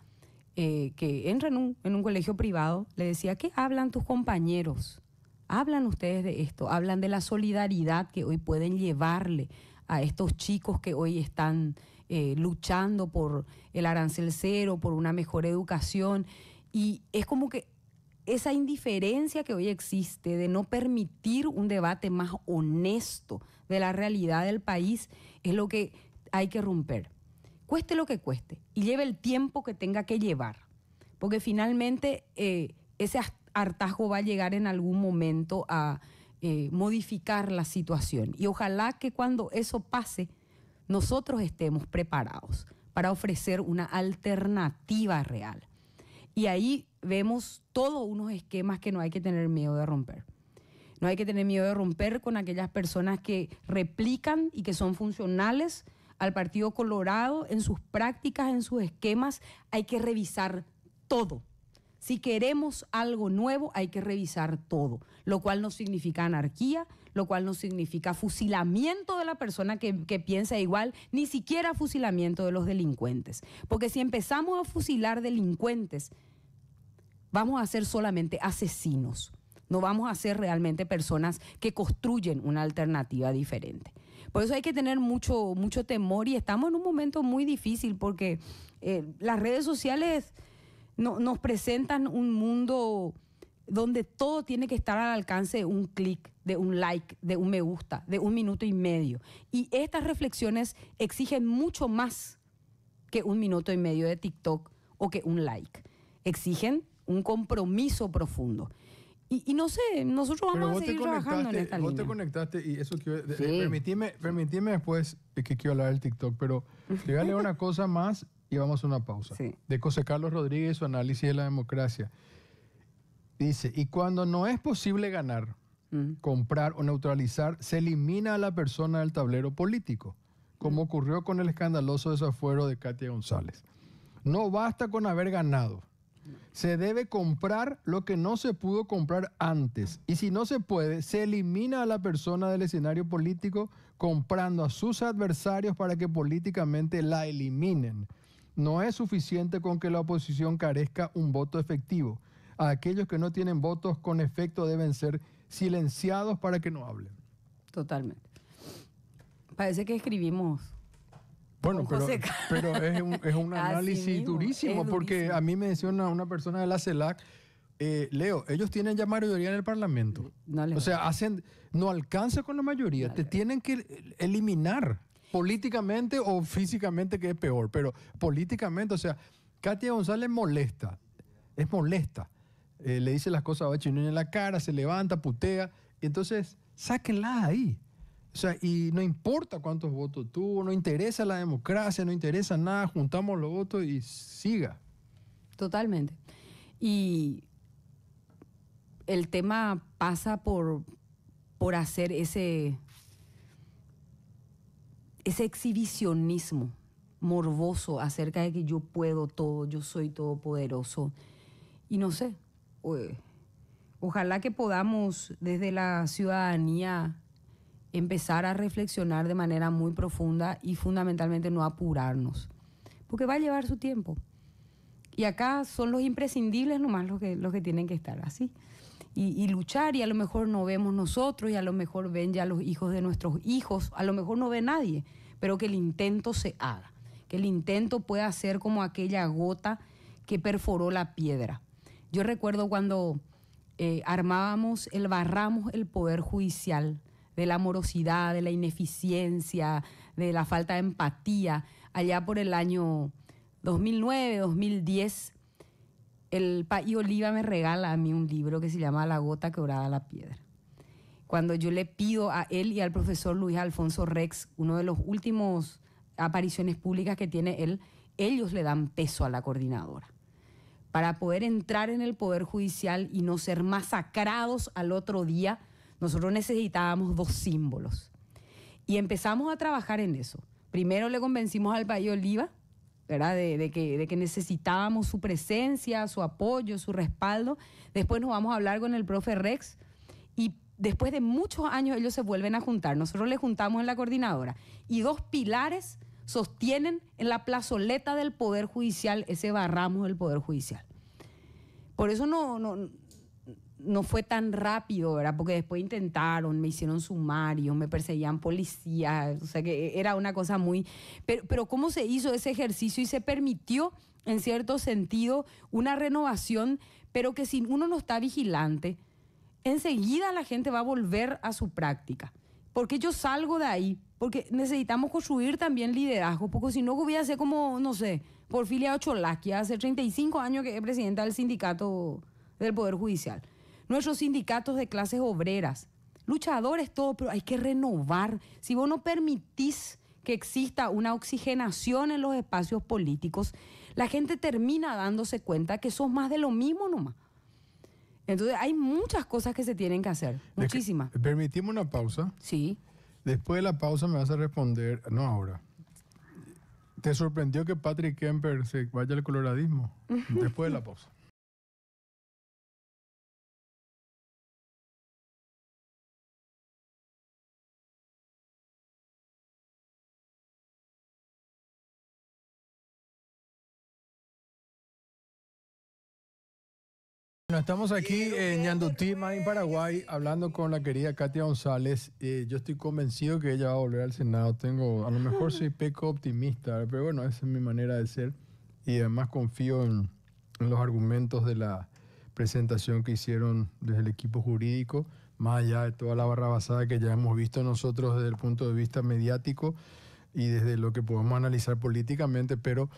Que entra en un colegio privado, le decía, ¿qué hablan tus compañeros? Hablan ustedes de esto, hablan de la solidaridad que hoy pueden llevarle a estos chicos que hoy están luchando por el arancel cero, por una mejor educación. Y es como que esa indiferencia que hoy existe de no permitir un debate más honesto de la realidad del país es lo que hay que romper. Cueste lo que cueste y lleve el tiempo que tenga que llevar. Porque finalmente ese hartazgo va a llegar en algún momento a modificar la situación. Y ojalá que cuando eso pase, nosotros estemos preparados para ofrecer una alternativa real. Y ahí vemos todos unos esquemas que no hay que tener miedo de romper. No hay que tener miedo de romper con aquellas personas que replican y que son funcionales al Partido Colorado en sus prácticas, en sus esquemas. Hay que revisar todo. Si queremos algo nuevo, hay que revisar todo, lo cual no significa anarquía, lo cual no significa fusilamiento de la persona que piensa igual, ni siquiera fusilamiento de los delincuentes. Porque si empezamos a fusilar delincuentes, vamos a ser solamente asesinos, no vamos a ser realmente personas que construyen una alternativa diferente. Por eso hay que tener mucho temor y estamos en un momento muy difícil porque las redes sociales nos presentan un mundo donde todo tiene que estar al alcance de un clic, de un like, de un me gusta, de 1 minuto y medio. Y estas reflexiones exigen mucho más que 1 minuto y medio de TikTok o que un like. Exigen un compromiso profundo. Y no sé, nosotros vamos a seguir trabajando en esta línea. Vos te conectaste y eso que permitime después que quiero hablar del TikTok, pero te voy a leer una cosa más y vamos a una pausa. Sí. De José Carlos Rodríguez, su análisis de la democracia. Dice, y cuando no es posible ganar, comprar o neutralizar, se elimina a la persona del tablero político, como ocurrió con el escandaloso desafuero de Katia González. No basta con haber ganado. Se debe comprar lo que no se pudo comprar antes. Y si no se puede, se elimina a la persona del escenario político comprando a sus adversarios para que políticamente la eliminen. No es suficiente con que la oposición carezca un voto efectivo. A aquellos que no tienen votos con efecto deben ser silenciados para que no hablen. Totalmente. Parece que escribimos. Bueno, pero es un análisis durísimo, porque a mí me decía una persona de la CELAC, Leo, ellos tienen ya mayoría en el Parlamento. O sea, no alcanza con la mayoría, te tienen que eliminar políticamente o físicamente, que es peor, pero políticamente, o sea, Katia González es molesta. Le dice las cosas a Bachino en la cara, se levanta, putea, entonces sáquenla ahí. O sea, y no importa cuántos votos tuvo, no interesa la democracia, no interesa nada, juntamos los votos y siga. Totalmente. Y el tema pasa por hacer ese exhibicionismo morboso acerca de que yo puedo todo, yo soy todopoderoso. Y no sé, ojalá que podamos desde la ciudadanía empezar a reflexionar de manera muy profunda y fundamentalmente no apurarnos, porque va a llevar su tiempo. Y acá son los imprescindibles nomás los que tienen que estar así. Y luchar, y a lo mejor no vemos nosotros, y a lo mejor ven ya los hijos de nuestros hijos, a lo mejor no ve nadie, pero que el intento se haga, que el intento pueda ser como aquella gota que perforó la piedra. Yo recuerdo cuando barramos el Poder Judicial, de la morosidad, de la ineficiencia, de la falta de empatía, allá por el año 2009, 2010, el País Oliva me regala a mí un libro que se llama La gota quebrada la piedra. Cuando yo le pido a él y al profesor Luis Alfonso Rex, uno de los últimos apariciones públicas que tiene él, ellos le dan peso a la coordinadora. Para poder entrar en el Poder Judicial y no ser masacrados al otro día, nosotros necesitábamos 2 símbolos. Y empezamos a trabajar en eso. Primero le convencimos al País Oliva, ¿verdad? De que necesitábamos su presencia, su apoyo, su respaldo. Después nos vamos a hablar con el profe Rex y después de muchos años ellos se vuelven a juntar. Nosotros les juntamos en la coordinadora y 2 pilares sostienen en la plazoleta del Poder Judicial ese barramos del Poder Judicial. Por eso no fue tan rápido, ¿verdad? Porque después intentaron, me hicieron sumarios, me perseguían policías, o sea que era una cosa muy... Pero ¿cómo se hizo ese ejercicio y se permitió, en cierto sentido, una renovación, pero que si uno no está vigilante, enseguida la gente va a volver a su práctica? Porque yo salgo de ahí, porque necesitamos construir también liderazgo, porque si no voy a ser como, no sé, Porfilia Ocholaki, hace 35 años que es presidenta del sindicato del Poder Judicial. Nuestros sindicatos de clases obreras, luchadores, todo, pero hay que renovar. Si vos no permitís que exista una oxigenación en los espacios políticos, la gente termina dándose cuenta que sos más de lo mismo nomás. Entonces hay muchas cosas que se tienen que hacer, muchísimas. Permitimos una pausa. Sí. Después de la pausa me vas a responder, no ahora. ¿Te sorprendió que Patrick Kemper se vaya al coloradismo? Después de la pausa. Bueno, estamos aquí en Ñandutima, en Paraguay, hablando con la querida Katia González. Yo estoy convencido que ella va a volver al Senado. A lo mejor soy peco optimista, pero bueno, esa es mi manera de ser. Y además confío en los argumentos de la presentación que hicieron desde el equipo jurídico, más allá de toda la barrabasada que ya hemos visto nosotros desde el punto de vista mediático y desde lo que podemos analizar políticamente, pero...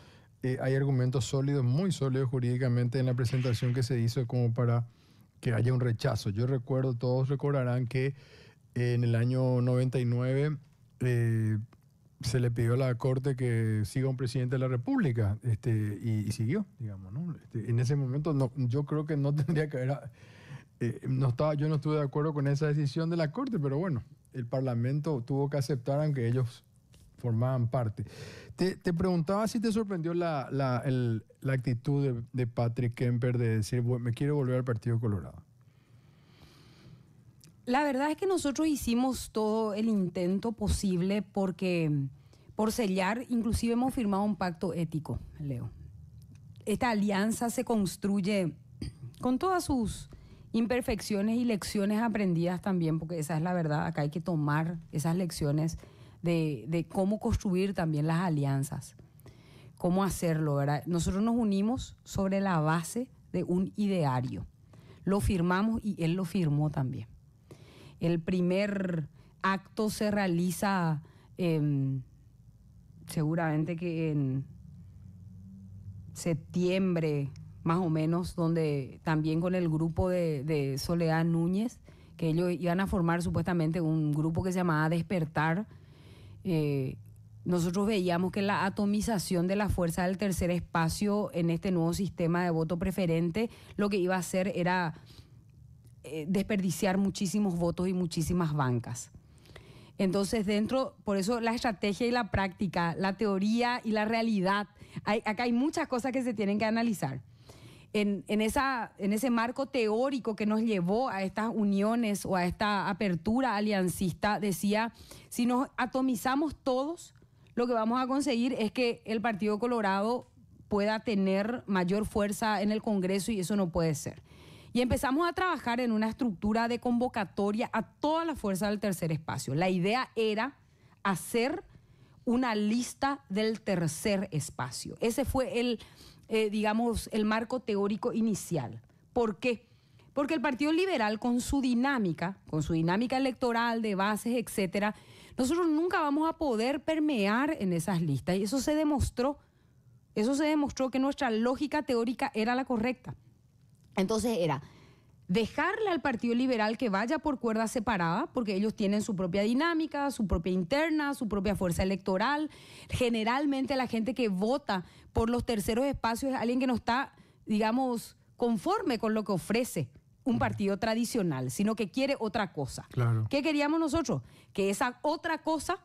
hay argumentos sólidos, muy sólidos jurídicamente en la presentación que se hizo como para que haya un rechazo. Yo recuerdo, todos recordarán que en el año 99 se le pidió a la Corte que siga un presidente de la República y siguió, digamos, ¿no? En ese momento yo creo que no tendría que haber... yo no estuve de acuerdo con esa decisión de la Corte, pero bueno, el Parlamento tuvo que aceptar aunque ellos formaban parte. Te preguntaba si te sorprendió la actitud de Patrick Kemper de decir, me quiero volver al Partido Colorado. La verdad es que nosotros hicimos todo el intento posible por sellar, inclusive hemos firmado un pacto ético, Leo. Esta alianza se construye con todas sus imperfecciones y lecciones aprendidas también, porque esa es la verdad, acá hay que tomar esas lecciones de cómo construir también las alianzas, cómo hacerlo, ¿verdad? Nosotros nos unimos sobre la base de un ideario. Lo firmamos y él lo firmó también. El primer acto se realiza seguramente que en septiembre, más o menos, donde también con el grupo de Soledad Núñez, que ellos iban a formar supuestamente un grupo que se llamaba Despertar. Nosotros veíamos que la atomización de la fuerza del tercer espacio en este nuevo sistema de voto preferente lo que iba a hacer era desperdiciar muchísimos votos y muchísimas bancas. Entonces, por eso la estrategia y la práctica, la teoría y la realidad, acá hay muchas cosas que se tienen que analizar. En ese marco teórico que nos llevó a estas uniones o a esta apertura aliancista, decía, si nos atomizamos todos, lo que vamos a conseguir es que el Partido Colorado pueda tener mayor fuerza en el Congreso y eso no puede ser. Y empezamos a trabajar en una estructura de convocatoria a toda la fuerza del tercer espacio. La idea era hacer una lista del tercer espacio. Ese fue el marco teórico inicial. ¿Por qué? Porque el Partido Liberal, con su dinámica electoral de bases, etcétera, nosotros nunca vamos a poder permear en esas listas. Y eso se demostró que nuestra lógica teórica era la correcta. Entonces era dejarle al Partido Liberal que vaya por cuerda separada, porque ellos tienen su propia dinámica, su propia interna, su propia fuerza electoral. Generalmente la gente que vota por los terceros espacios es alguien que no está, digamos, conforme con lo que ofrece un partido tradicional, sino que quiere otra cosa. Claro. ¿Qué queríamos nosotros? Que esa otra cosa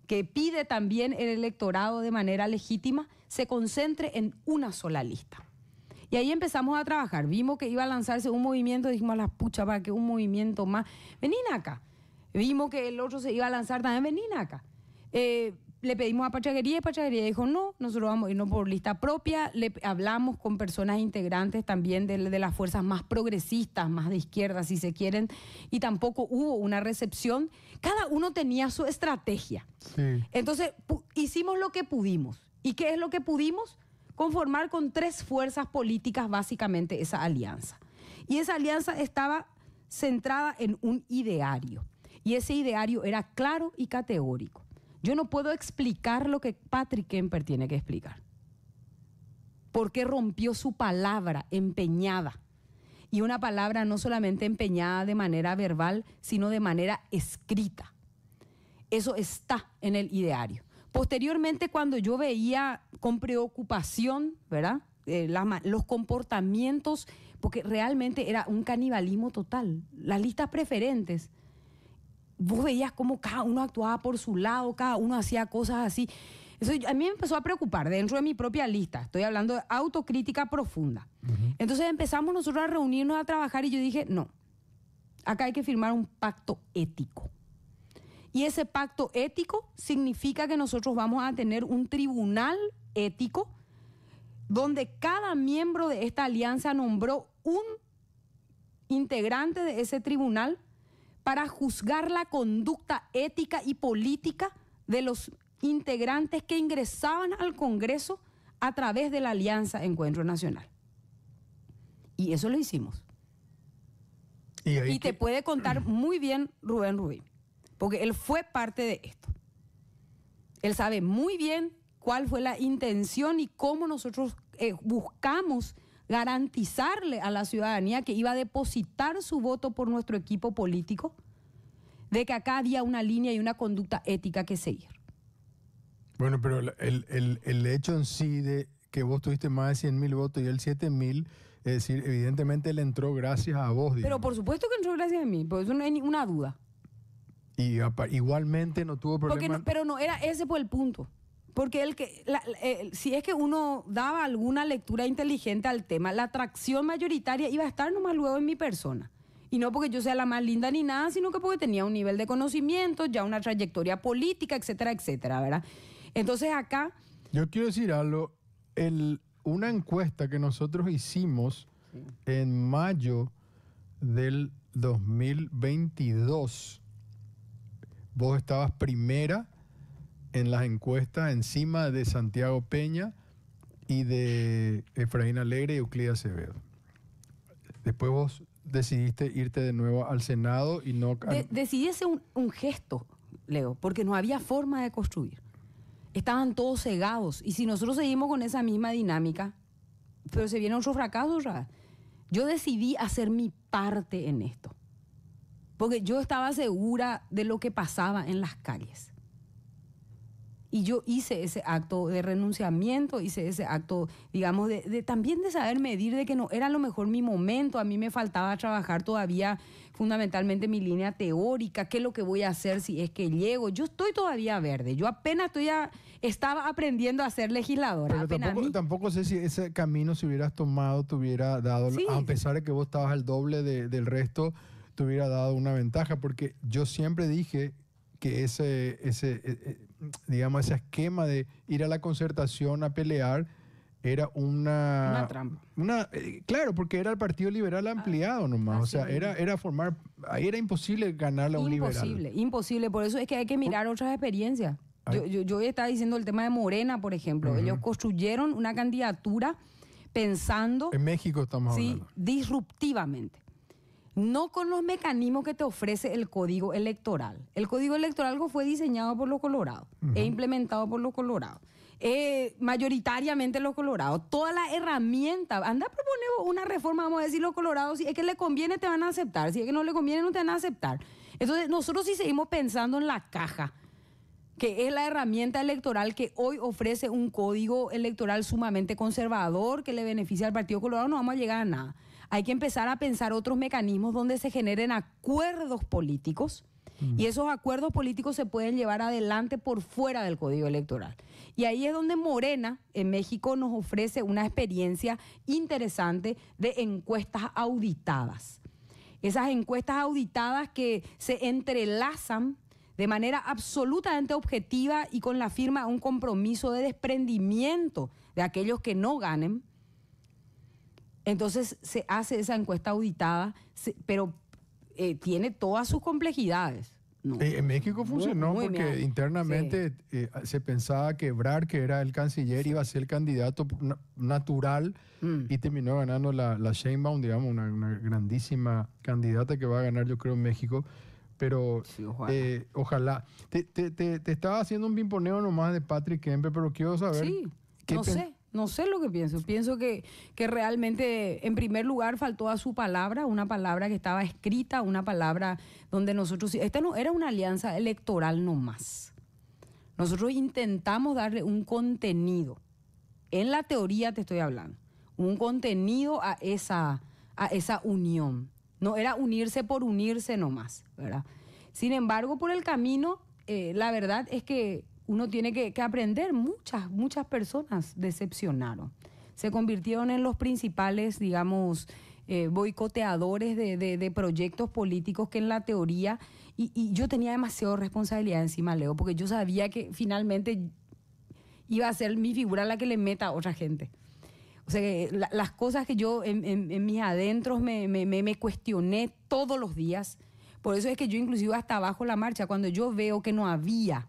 que pide también el electorado de manera legítima se concentre en una sola lista. Y ahí empezamos a trabajar. Vimos que iba a lanzarse un movimiento, dijimos a la pucha, para que un movimiento más. Vení acá. Vimos que el otro se iba a lanzar también, vení acá. Le pedimos a Pachaguería y Pachaguería dijo, no, nosotros vamos a irnos por lista propia. Le hablamos con personas integrantes también de las fuerzas más progresistas, más de izquierda, si se quieren, y tampoco hubo una recepción. Cada uno tenía su estrategia. Sí. Entonces, hicimos lo que pudimos. ¿Y qué es lo que pudimos? Conformar con 3 fuerzas políticas básicamente esa alianza. Y esa alianza estaba centrada en un ideario. Y ese ideario era claro y categórico. Yo no puedo explicar lo que Patrick Kemper tiene que explicar. Porque rompió su palabra empeñada. Y una palabra no solamente empeñada de manera verbal, sino de manera escrita. Eso está en el ideario. Posteriormente, cuando yo veía con preocupación, ¿verdad? Los comportamientos, porque realmente era un canibalismo total. Las listas preferentes, vos veías cómo cada uno actuaba por su lado, cada uno hacía cosas así. Eso a mí me empezó a preocupar dentro de mi propia lista. Estoy hablando de autocrítica profunda. Entonces empezamos nosotros a reunirnos, a trabajar y yo dije, no, acá hay que firmar un pacto ético. Y ese pacto ético significa que nosotros vamos a tener un tribunal ético donde cada miembro de esta alianza nombró un integrante de ese tribunal para juzgar la conducta ética y política de los integrantes que ingresaban al Congreso a través de la Alianza Encuentro Nacional. Y eso lo hicimos. Y te puede contar muy bien Rubén Rubín, porque él fue parte de esto. Él sabe muy bien cuál fue la intención y cómo nosotros buscamos garantizarle a la ciudadanía que iba a depositar su voto por nuestro equipo político, de que acá había una línea y una conducta ética que seguir. Bueno, pero el hecho en sí de que vos tuviste más de 100,000 votos y él 7,000, es decir, evidentemente él entró gracias a vos. Digamos. Pero por supuesto que entró gracias a mí, por eso no hay ninguna duda. Y igualmente no tuvo problema. Pero no era ese fue el punto. Porque si es que uno daba alguna lectura inteligente al tema, la atracción mayoritaria iba a estar nomás luego en mi persona. Y no porque yo sea la más linda ni nada, sino que porque tenía un nivel de conocimiento, ya una trayectoria política, etcétera, etcétera, ¿verdad? Entonces acá... Yo quiero decir algo. Una encuesta que nosotros hicimos en mayo del 2022, vos estabas primera en las encuestas encima de Santiago Peña y de Efraín Alegre y Euclid Acevedo. Después vos decidiste irte de nuevo al Senado y no... Decidí hacer un gesto, Leo, porque no había forma de construir. Estaban todos cegados. Y si nosotros seguimos con esa misma dinámica, pero se viene otro fracaso, ¿verdad? Yo decidí hacer mi parte en esto. Porque yo estaba segura de lo que pasaba en las calles. Y yo hice ese acto de renunciamiento, hice ese acto, digamos, también de saber medir, de que no era a lo mejor mi momento. A mí me faltaba trabajar todavía fundamentalmente mi línea teórica, qué es lo que voy a hacer si es que llego. Yo estoy todavía verde, yo apenas estaba aprendiendo a ser legisladora. Pero tampoco sé si ese camino, si hubieras tomado, te hubiera dado, sí, a pesar de que vos estabas al doble del resto, te hubiera dado una ventaja, porque yo siempre dije que digamos, ese esquema de ir a la concertación a pelear era una trampa. Claro, porque era el Partido Liberal ampliado nomás. O sea, ahí era imposible ganarle a un liberal. Imposible. Por eso es que hay que mirar otras experiencias. Yo estaba diciendo el tema de Morena, por ejemplo. Ellos construyeron una candidatura pensando... En México estamos hablando. Sí, disruptivamente. No con los mecanismos que te ofrece el Código Electoral. El Código Electoral fue diseñado por los colorados e implementado por los colorados. Mayoritariamente los colorados. Toda la herramienta. Anda a proponer una reforma, vamos a decir, los colorados. Si es que le conviene, te van a aceptar. Si es que no le conviene, no te van a aceptar. Entonces, nosotros sí seguimos pensando en la caja, que es la herramienta electoral que hoy ofrece un código electoral sumamente conservador que le beneficia al Partido Colorado. No vamos a llegar a nada. Hay que empezar a pensar otros mecanismos donde se generen acuerdos políticos y esos acuerdos políticos se pueden llevar adelante por fuera del Código Electoral. Y ahí es donde Morena en México nos ofrece una experiencia interesante de encuestas auditadas. Esas encuestas auditadas que se entrelazan de manera absolutamente objetiva y con la firma de un compromiso de desprendimiento de aquellos que no ganen. Entonces se hace esa encuesta auditada, pero tiene todas sus complejidades. No. En México funcionó muy porque bien. internamente se pensaba que Ebrard, que era el canciller, iba a ser el candidato natural y terminó ganando la Sheinbaum, digamos, una grandísima candidata que va a ganar, yo creo, en México. Pero sí, ojalá. Te estaba haciendo un pimponeo nomás de Patrick Kempe, pero quiero saber... Sí, no sé lo que pienso. Pienso que realmente, en primer lugar, faltó a su palabra, una palabra que estaba escrita, una palabra donde nosotros... Esta no era una alianza electoral nomás. Nosotros intentamos darle un contenido. En la teoría te estoy hablando. Un contenido a esa unión. No era unirse por unirse nomás, ¿verdad? Sin embargo, por el camino, la verdad es que uno tiene que aprender. Muchas personas decepcionaron. Se convirtieron en los principales, digamos, boicoteadores de proyectos políticos que en la teoría... Y yo tenía demasiada responsabilidad encima, Leo, porque yo sabía que finalmente iba a ser mi figura la que le meta a otra gente. O sea, las cosas que yo en mis adentros me cuestioné todos los días. Por eso es que yo inclusive hasta abajo la marcha, cuando yo veo que no había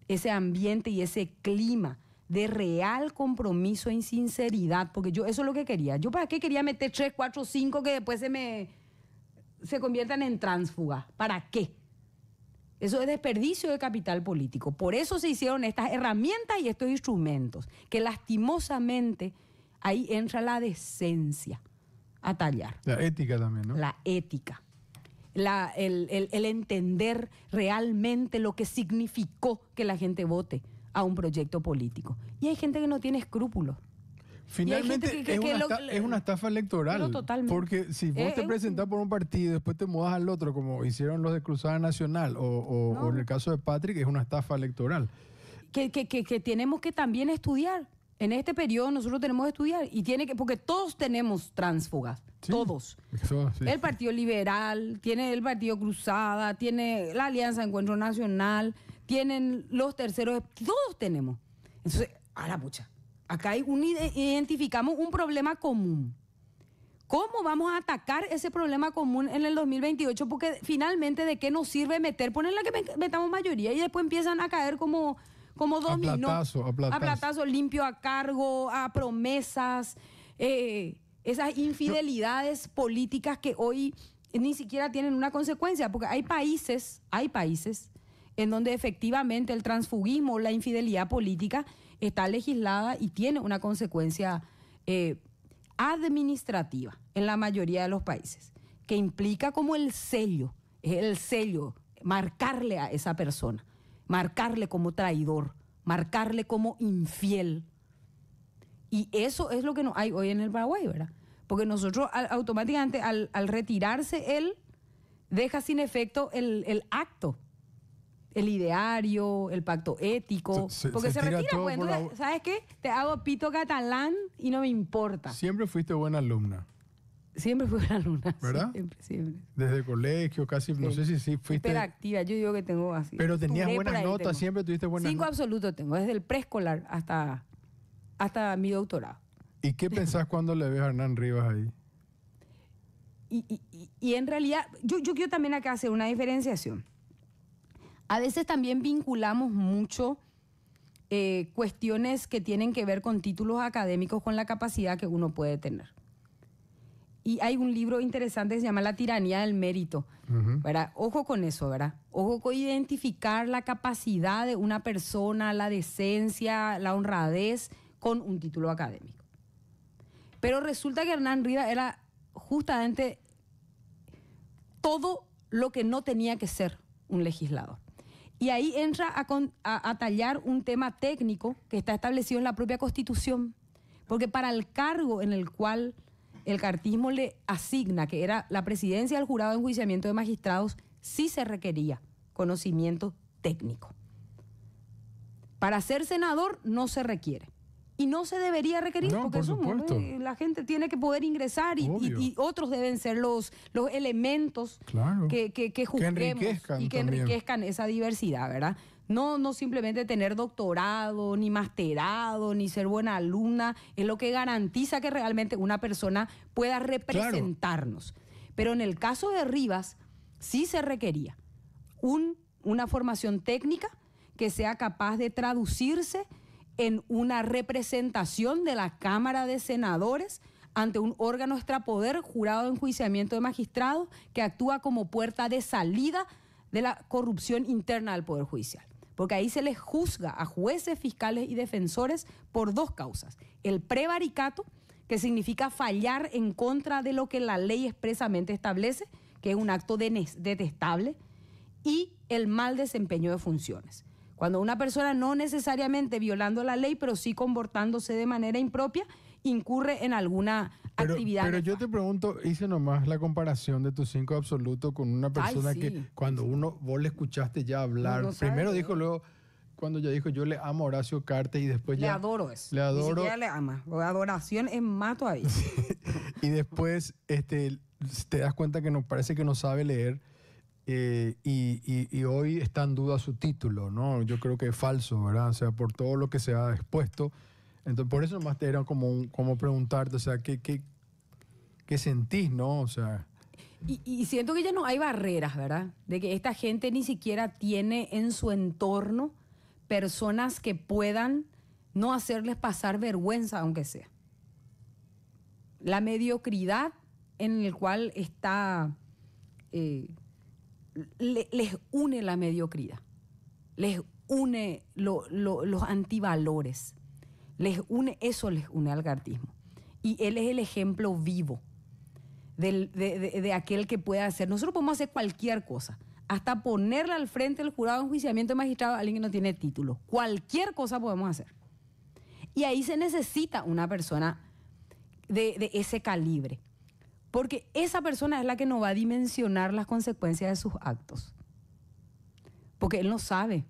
ese ambiente y ese clima de real compromiso y sinceridad, porque yo eso es lo que quería. ¿Yo para qué quería meter 3, 4, 5 que después se conviertan en tránsfugas? ¿Para qué? Eso es desperdicio de capital político. Por eso se hicieron estas herramientas y estos instrumentos, que lastimosamente ahí entra la decencia a tallar. La ética también, ¿no? La ética. El entender realmente lo que significó que la gente vote a un proyecto político. Y hay gente que no tiene escrúpulos. Finalmente es una estafa electoral. Pero totalmente. Porque si vos te presentás por un partido y después te mudas al otro, como hicieron los de Cruzada Nacional, o en el caso de Patrick, es una estafa electoral. Que tenemos que también estudiar. En este periodo nosotros tenemos que estudiar. Porque todos tenemos tránsfugas. Sí, todos. Eso, sí. El Partido Liberal, tiene el Partido Cruzada, tiene la Alianza Encuentro Nacional, tienen los terceros, todos tenemos. Entonces, a la pucha. Acá identificamos un problema común. ¿Cómo vamos a atacar ese problema común en el 2028? Porque finalmente, ¿de qué nos sirve ponerla que metamos mayoría y después empiezan a caer como dominó? A platazo, limpio a cargo, a promesas, esas infidelidades políticas que hoy ni siquiera tienen una consecuencia, porque hay países en donde efectivamente el transfugismo, la infidelidad política está legislada y tiene una consecuencia administrativa en la mayoría de los países, que implica como el sello, marcarle a esa persona, marcarle como traidor, marcarle como infiel. Y eso es lo que no hay hoy en el Paraguay, ¿verdad? Porque nosotros automáticamente al retirarse él, deja sin efecto el acto, el ideario, el pacto ético, porque se retira. Pues, entonces, ¿sabes qué? Te hago pito catalán y no me importa. Siempre fuiste buena alumna. Siempre fui buena alumna. ¿Verdad? Siempre. Desde el colegio, casi, sí. No sé si fuiste... Hiperactiva, yo digo que tengo así. Pero tenías buenas notas, siempre tuviste buenas 5 absolutos tengo, desde el preescolar hasta mi doctorado. ¿Y qué pensás cuando le ves a Hernán Rivas ahí? Y en realidad, yo quiero también acá hacer una diferenciación. A veces también vinculamos mucho cuestiones que tienen que ver con títulos académicos con la capacidad que uno puede tener. Y hay un libro interesante que se llama La tiranía del mérito, ¿verdad? Ojo con eso, ¿verdad? Ojo con identificar la capacidad de una persona, la decencia, la honradez con un título académico. Pero resulta que Hernán Rivas era justamente todo lo que no tenía que ser un legislador. Y ahí entra a tallar un tema técnico que está establecido en la propia Constitución, porque para el cargo en el cual el cartismo le asigna, que era la presidencia del jurado de enjuiciamiento de magistrados, sí se requería conocimiento técnico. Para ser senador no se requiere. Y no se debería requerir, no, porque la gente tiene que poder ingresar y otros deben ser los elementos que juzguemos y que enriquezcan esa diversidad, ¿verdad? No simplemente tener doctorado, ni masterado, ni ser buena alumna, es lo que garantiza que realmente una persona pueda representarnos. Pero en el caso de Rivas, sí se requería una formación técnica que sea capaz de traducirse en una representación de la Cámara de Senadores ante un órgano extrapoder, jurado de enjuiciamiento de magistrados, que actúa como puerta de salida de la corrupción interna del Poder Judicial. Porque ahí se les juzga a jueces, fiscales y defensores por 2 causas. El prevaricato, que significa fallar en contra de lo que la ley expresamente establece, que es un acto detestable, y el mal desempeño de funciones. Cuando una persona no necesariamente violando la ley, pero sí comportándose de manera impropia, incurre en alguna actividad. Pero yo te pregunto, hice nomás la comparación de tus 5 absolutos con una persona que cuando vos le escuchaste ya hablar, primero dijo, luego cuando ya dijo yo le amo a Horacio Cartes y después le ya... adoro eso. Le adoro. Ni siquiera le ama. La adoración es más todavía. Y después te das cuenta que parece que no sabe leer. Y hoy está en duda su título, ¿no? Yo creo que es falso, ¿verdad? O sea, por todo lo que se ha expuesto. Entonces, por eso nomás te era como preguntarte, o sea, ¿qué sentís, no? O sea... Y siento que ya no hay barreras, ¿verdad? De que esta gente ni siquiera tiene en su entorno personas que puedan no hacerles pasar vergüenza, aunque sea. La mediocridad en el cual está... les une la mediocridad, les une los antivalores, les une al cartismo. Y él es el ejemplo vivo de aquel que puede hacer. Nosotros podemos hacer cualquier cosa, hasta ponerle al frente del jurado de enjuiciamiento de magistrado a alguien que no tiene título. Cualquier cosa podemos hacer. Y ahí se necesita una persona de ese calibre. Porque esa persona es la que no va a dimensionar las consecuencias de sus actos. Porque él no sabe.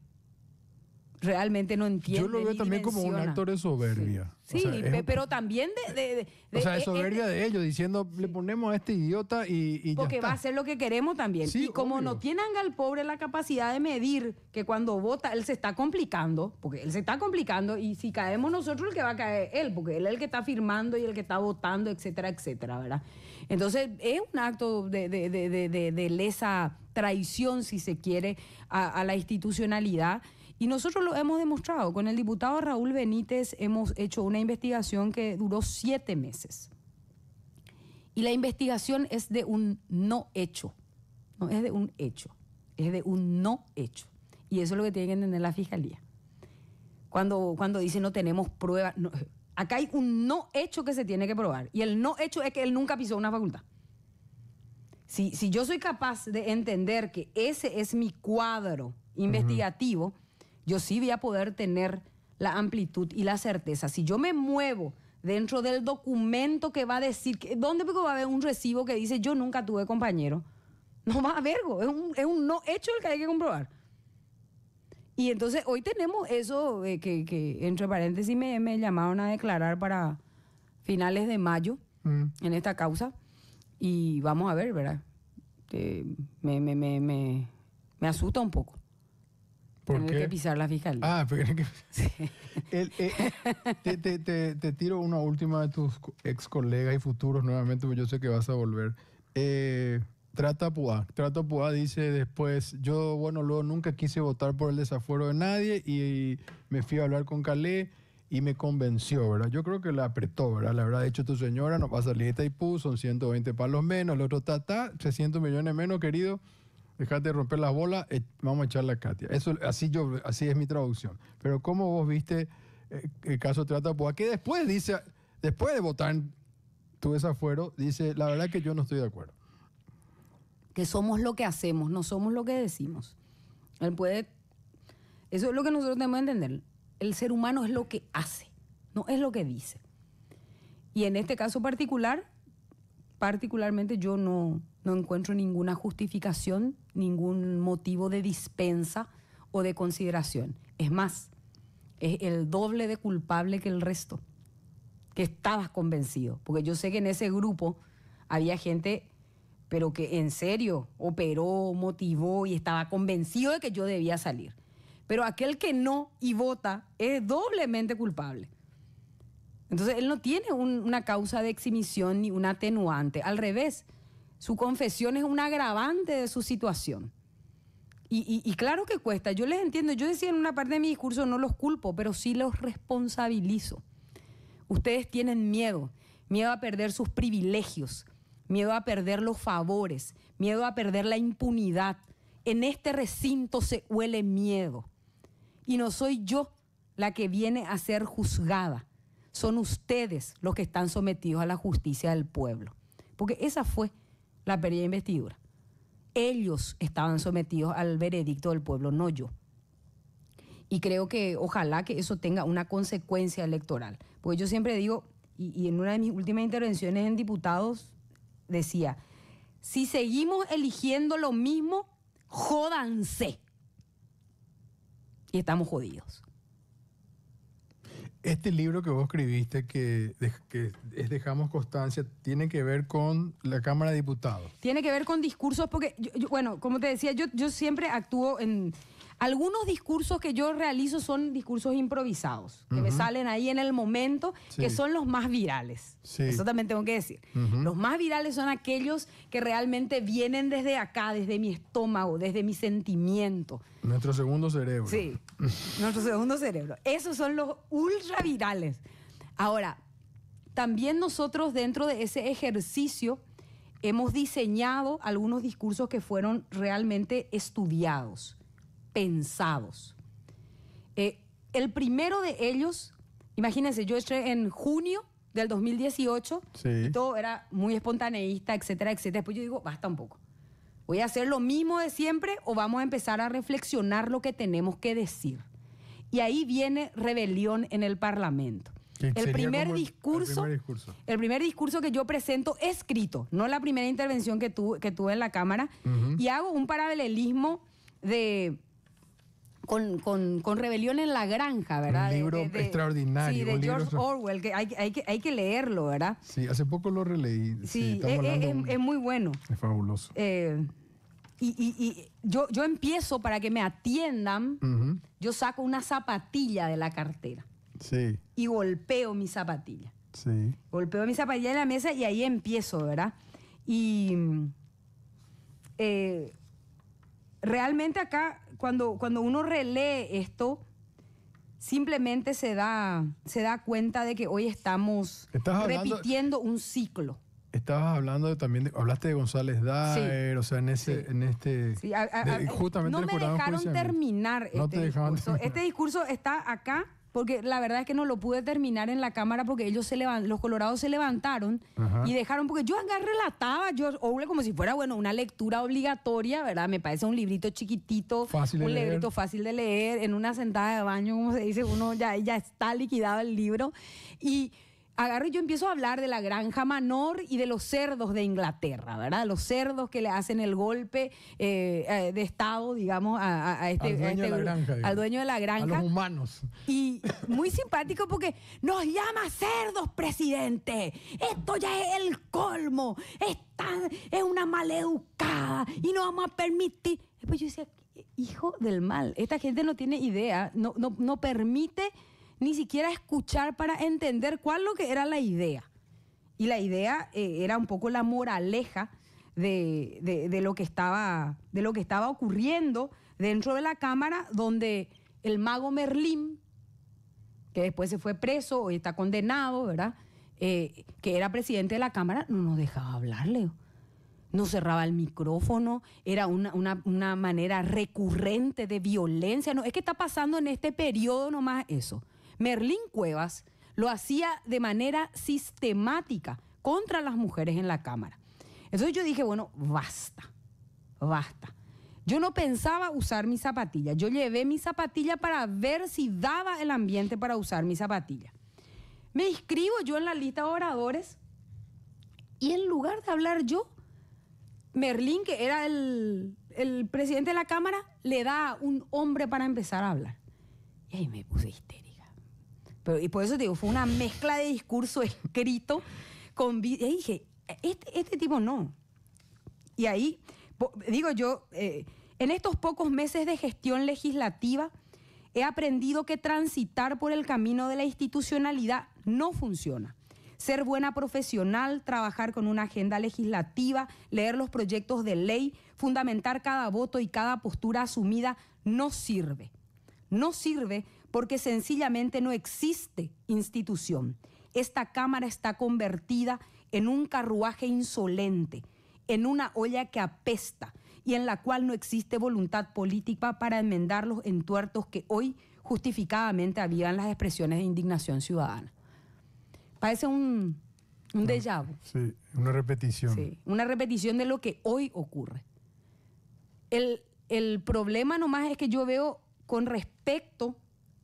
Realmente no entiende. Yo lo veo también como un acto de soberbia. Sí, o sea, pero también o sea, de soberbia de ellos, diciendo, le ponemos a este idiota y ya porque está. va a hacer lo que queremos también. Sí, y como obvio. no tienen al pobre la capacidad de medir que cuando vota, él se está complicando, porque él se está complicando, y si caemos nosotros, el que va a caer él, porque él es el que está firmando y el que está votando, etcétera, etcétera, ¿verdad? Entonces, es un acto de lesa traición, si se quiere, a la institucionalidad. Y nosotros lo hemos demostrado. Con el diputado Raúl Benítez hemos hecho una investigación que duró 7 meses. Y la investigación es de un no hecho. No es de un hecho, es de un no hecho. Y eso es lo que tiene que entender la Fiscalía. Cuando dice no tenemos pruebas, no, acá hay un no hecho que se tiene que probar. Y el no hecho es que él nunca pisó una facultad. Si yo soy capaz de entender que ese es mi cuadro investigativo, yo sí voy a poder tener la amplitud y la certeza. Si yo me muevo dentro del documento que va a decir, ¿dónde va a haber un recibo que dice yo nunca tuve compañero? No va a haber, es un no hecho el que hay que comprobar. Y entonces hoy tenemos eso que entre paréntesis me llamaron a declarar para finales de mayo en esta causa. Y vamos a ver, ¿verdad? Me asusta un poco. ¿Por tener qué? que pisar la fiscalía. Ah, porque te tiro una última de tus ex colegas y futuros nuevamente, porque yo sé que vas a volver. Trata Puá dice después, yo, bueno, luego nunca quise votar por el desafuero de nadie y me fui a hablar con Calé y me convenció, ¿verdad? Yo creo que la apretó, ¿verdad? Le habrá dicho tu señora, no va a salir de Itaipú, son 120 palos menos, el otro 300 millones menos, querido. Dejate de romper las bolas, vamos a echarle a Katia. Eso, así es mi traducción. Pero ¿cómo vos viste el caso Trata Puá? Que después dice, después de votar en tu desafuero, dice, la verdad que yo no estoy de acuerdo. Que somos lo que hacemos, no somos lo que decimos. Eso es lo que nosotros tenemos que entender. El ser humano es lo que hace, no es lo que dice. Y en este caso particularmente yo no encuentro ninguna justificación, ningún motivo de dispensa o de consideración. Es más, es el doble de culpable que el resto, que estabas convencido. Porque yo sé que en ese grupo había gente, pero que en serio operó, motivó y estaba convencido de que yo debía salir. Pero aquel que no y vota es doblemente culpable. Entonces él no tiene una causa de exhibición ni una atenuante. Al revés, su confesión es un agravante de su situación. Y claro que cuesta, yo les entiendo. Yo decía en una parte de mi discurso, no los culpo, pero sí los responsabilizo. Ustedes tienen miedo a perder sus privilegios, miedo a perder los favores, miedo a perder la impunidad. En este recinto se huele miedo. Y no soy yo la que viene a ser juzgada. Son ustedes los que están sometidos a la justicia del pueblo. Porque esa fue la pérdida de investidura. Ellos estaban sometidos al veredicto del pueblo, no yo. Y creo que ojalá que eso tenga una consecuencia electoral. Porque yo siempre digo, y en una de mis últimas intervenciones en diputados, decía, si seguimos eligiendo lo mismo, jódanse. Y estamos jodidos. Este libro que vos escribiste, que es Dejamos Constancia, tiene que ver con la Cámara de Diputados. Tiene que ver con discursos, porque, bueno, como te decía, yo siempre actúo en... Algunos discursos que yo realizo son discursos improvisados, que me salen ahí en el momento, que son los más virales. Sí. Eso también tengo que decir. Los más virales son aquellos que realmente vienen desde acá, desde mi estómago, desde mi sentimiento. Nuestro segundo cerebro. Sí, nuestro segundo cerebro. Esos son los ultra virales. Ahora, también nosotros dentro de ese ejercicio hemos diseñado algunos discursos que fueron realmente estudiados, pensados. El primero de ellos, imagínense, yo entré en junio del 2018 y todo era muy espontaneísta, etcétera, etcétera. Después yo digo, basta un poco. ¿Voy a hacer lo mismo de siempre o vamos a empezar a reflexionar lo que tenemos que decir? Y ahí viene rebelión en el Parlamento. El primer discurso que yo presento escrito, no la primera intervención que tuve en la Cámara, y hago un paralelismo con Rebelión en la Granja, ¿verdad? Un libro extraordinario. Sí, de George Orwell, que hay que leerlo, ¿verdad? Sí, hace poco lo releí. Sí, es muy bueno. Es fabuloso. Y yo empiezo, para que me atiendan, yo saco una zapatilla de la cartera. Sí. Y golpeo mi zapatilla. Sí. Golpeo mi zapatilla en la mesa y ahí empiezo, ¿verdad? Y realmente acá, cuando uno relee esto, simplemente se da cuenta de que hoy estamos repitiendo un ciclo. Estabas hablando hablaste de González Daer, o sea, justamente no me dejaron terminar este discurso. Este discurso está acá porque la verdad es que no lo pude terminar en la cámara porque ellos los colorados se levantaron y dejaron, porque yo acá relataba, como si fuera, bueno, una lectura obligatoria, ¿verdad? Me parece un librito chiquitito, librito fácil de leer, en una sentada de baño, como se dice, uno ya está liquidado el libro. Y agarro y yo empiezo a hablar de la granja Manor y de los cerdos de Inglaterra, ¿verdad? Los cerdos que le hacen el golpe de Estado, digamos, al dueño de la granja. A los humanos. Y muy simpático porque nos llama cerdos, presidente. Esto ya es el colmo. Es una maleducada y no vamos a permitir. Después yo decía, hijo del mal, esta gente no tiene idea, no permite ni siquiera escuchar para entender cuál lo que era la idea. Y la idea era un poco la moraleja de lo que estaba ocurriendo dentro de la Cámara, donde el mago Merlín, que después se fue preso, hoy está condenado, ¿verdad? Que era presidente de la Cámara, no nos dejaba hablarle. No cerraba el micrófono, era una manera recurrente de violencia. No, es que está pasando en este periodo nomás eso. Merlín Cuevas lo hacía de manera sistemática contra las mujeres en la Cámara. Entonces yo dije, bueno, basta. Yo no pensaba usar mi zapatilla. Yo llevé mi zapatilla para ver si daba el ambiente para usar mi zapatilla. Me inscribo yo en la lista de oradores y en lugar de hablar yo, Merlín, que era el presidente de la Cámara, le da a un hombre para empezar a hablar. Y ahí me puse histérica. Y por eso te digo, fue una mezcla de discurso escrito y dije, este tipo no. Y ahí, digo yo, en estos pocos meses de gestión legislativa, he aprendido que transitar por el camino de la institucionalidad no funciona. Ser buena profesional, trabajar con una agenda legislativa, leer los proyectos de ley, fundamentar cada voto y cada postura asumida, no sirve. No sirve porque sencillamente no existe institución. Esta Cámara está convertida en un carruaje insolente, en una olla que apesta y en la cual no existe voluntad política para enmendar los entuertos que hoy justificadamente avivan las expresiones de indignación ciudadana. Parece un déjà vu. Sí, una repetición. Sí, una repetición de lo que hoy ocurre. El problema nomás es que yo veo con respecto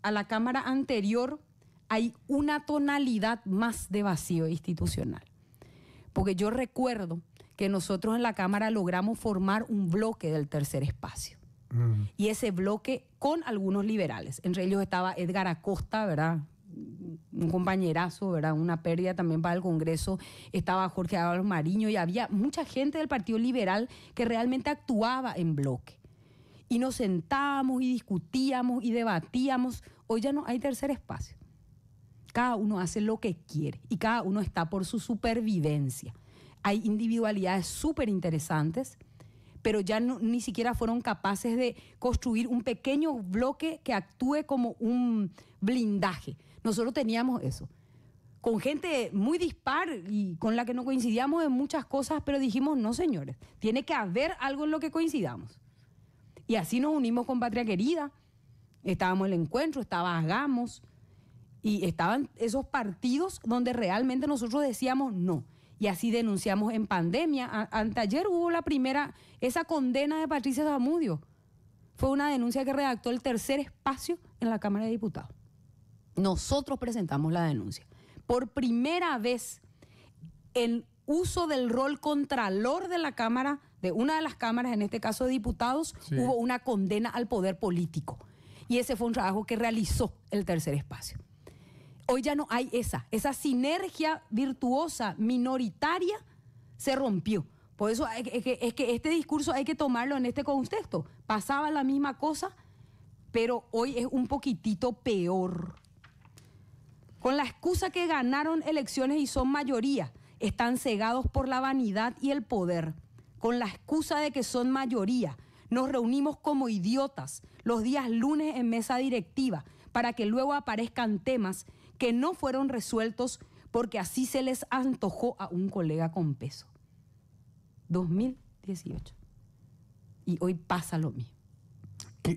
a la Cámara anterior, hay una tonalidad más de vacío institucional. Porque yo recuerdo que nosotros en la Cámara logramos formar un bloque del tercer espacio. Y ese bloque con algunos liberales. Entre ellos estaba Edgar Acosta, ¿verdad? Un compañerazo, ¿verdad? Una pérdida también para el Congreso. Estaba Jorge Álvarez Mariño y había mucha gente del Partido Liberal que realmente actuaba en bloque. Y nos sentábamos y discutíamos y debatíamos. Hoy ya no hay tercer espacio. Cada uno hace lo que quiere y cada uno está por su supervivencia. Hay individualidades súper interesantes, pero ya ni siquiera fueron capaces de construir un pequeño bloque que actúe como un blindaje. Nosotros teníamos eso, con gente muy dispar y con la que no coincidíamos en muchas cosas, pero dijimos, no señores, tiene que haber algo en lo que coincidamos. Y así nos unimos con Patria Querida, estábamos en el Encuentro, estaba Hagamos, y estaban esos partidos donde realmente nosotros decíamos no. Y así denunciamos en pandemia. Anteayer hubo la primera, esa condena de Patricia Zamudio. Fue una denuncia que redactó el tercer espacio en la Cámara de Diputados. Nosotros presentamos la denuncia. Por primera vez, en uso del rol contralor de la Cámara, de una de las cámaras, en este caso de diputados, sí, hubo una condena al poder político. Y ese fue un trabajo que realizó el tercer espacio. Hoy ya no hay esa sinergia virtuosa minoritaria se rompió. Por eso es que este discurso hay que tomarlo en este contexto. Pasaba la misma cosa, pero hoy es un poquitito peor. Con la excusa que ganaron elecciones y son mayoría, están cegados por la vanidad y el poder. Con la excusa de que son mayoría, nos reunimos como idiotas los días lunes en mesa directiva para que luego aparezcan temas que no fueron resueltos porque así se les antojó a un colega con peso. 2018. Y hoy pasa lo mismo.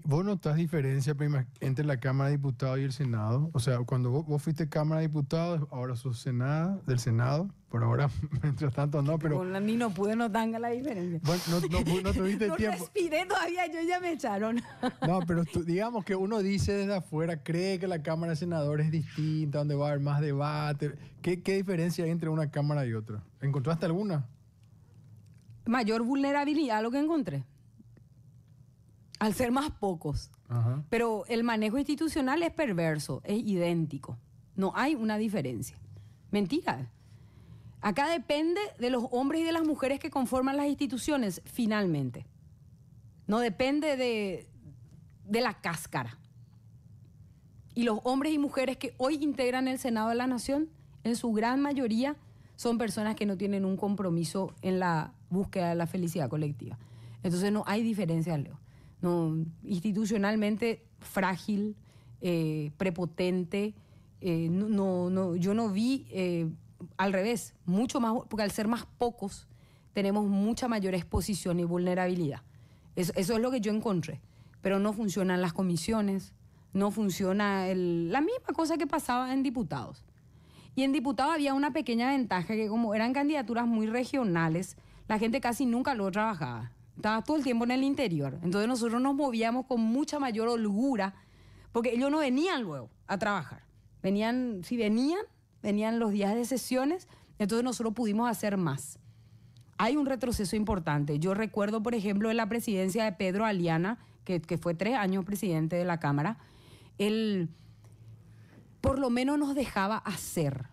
¿Vos notás diferencia entre la Cámara de Diputados y el Senado? O sea, cuando vos fuiste Cámara de Diputados, ahora sos del Senado. Por ahora, mientras tanto, no, pero... Ni no pude notar la diferencia. Bueno, no tuviste no tiempo. No respiré todavía, yo ya me echaron. No, pero digamos que uno dice desde afuera, cree que la Cámara de Senadores es distinta, donde va a haber más debate. ¿Qué diferencia hay entre una Cámara y otra? ¿Encontraste alguna? Mayor vulnerabilidad lo que encontré. Al ser más pocos. Ajá. Pero el manejo institucional es perverso, es idéntico. No hay una diferencia. Mentira. Acá depende de los hombres y de las mujeres que conforman las instituciones, finalmente. No depende de la cáscara. Y los hombres y mujeres que hoy integran el Senado de la Nación, en su gran mayoría, son personas que no tienen un compromiso en la búsqueda de la felicidad colectiva. Entonces no hay diferencia, Leo. No, institucionalmente frágil, prepotente. Yo no vi, al revés, mucho más, porque al ser más pocos tenemos mucha mayor exposición y vulnerabilidad. Eso es lo que yo encontré. Pero no funcionan las comisiones, no funciona la misma cosa que pasaba en diputados. Y en diputados había una pequeña ventaja, que como eran candidaturas muy regionales, la gente casi nunca lo trabajaba. Estaba todo el tiempo en el interior. Entonces nosotros nos movíamos con mucha mayor holgura, porque ellos no venían luego a trabajar. Venían los días de sesiones, entonces nosotros pudimos hacer más. Hay un retroceso importante. Yo recuerdo, por ejemplo, en la presidencia de Pedro Aliana, que fue 3 años presidente de la Cámara, él por lo menos nos dejaba hacer.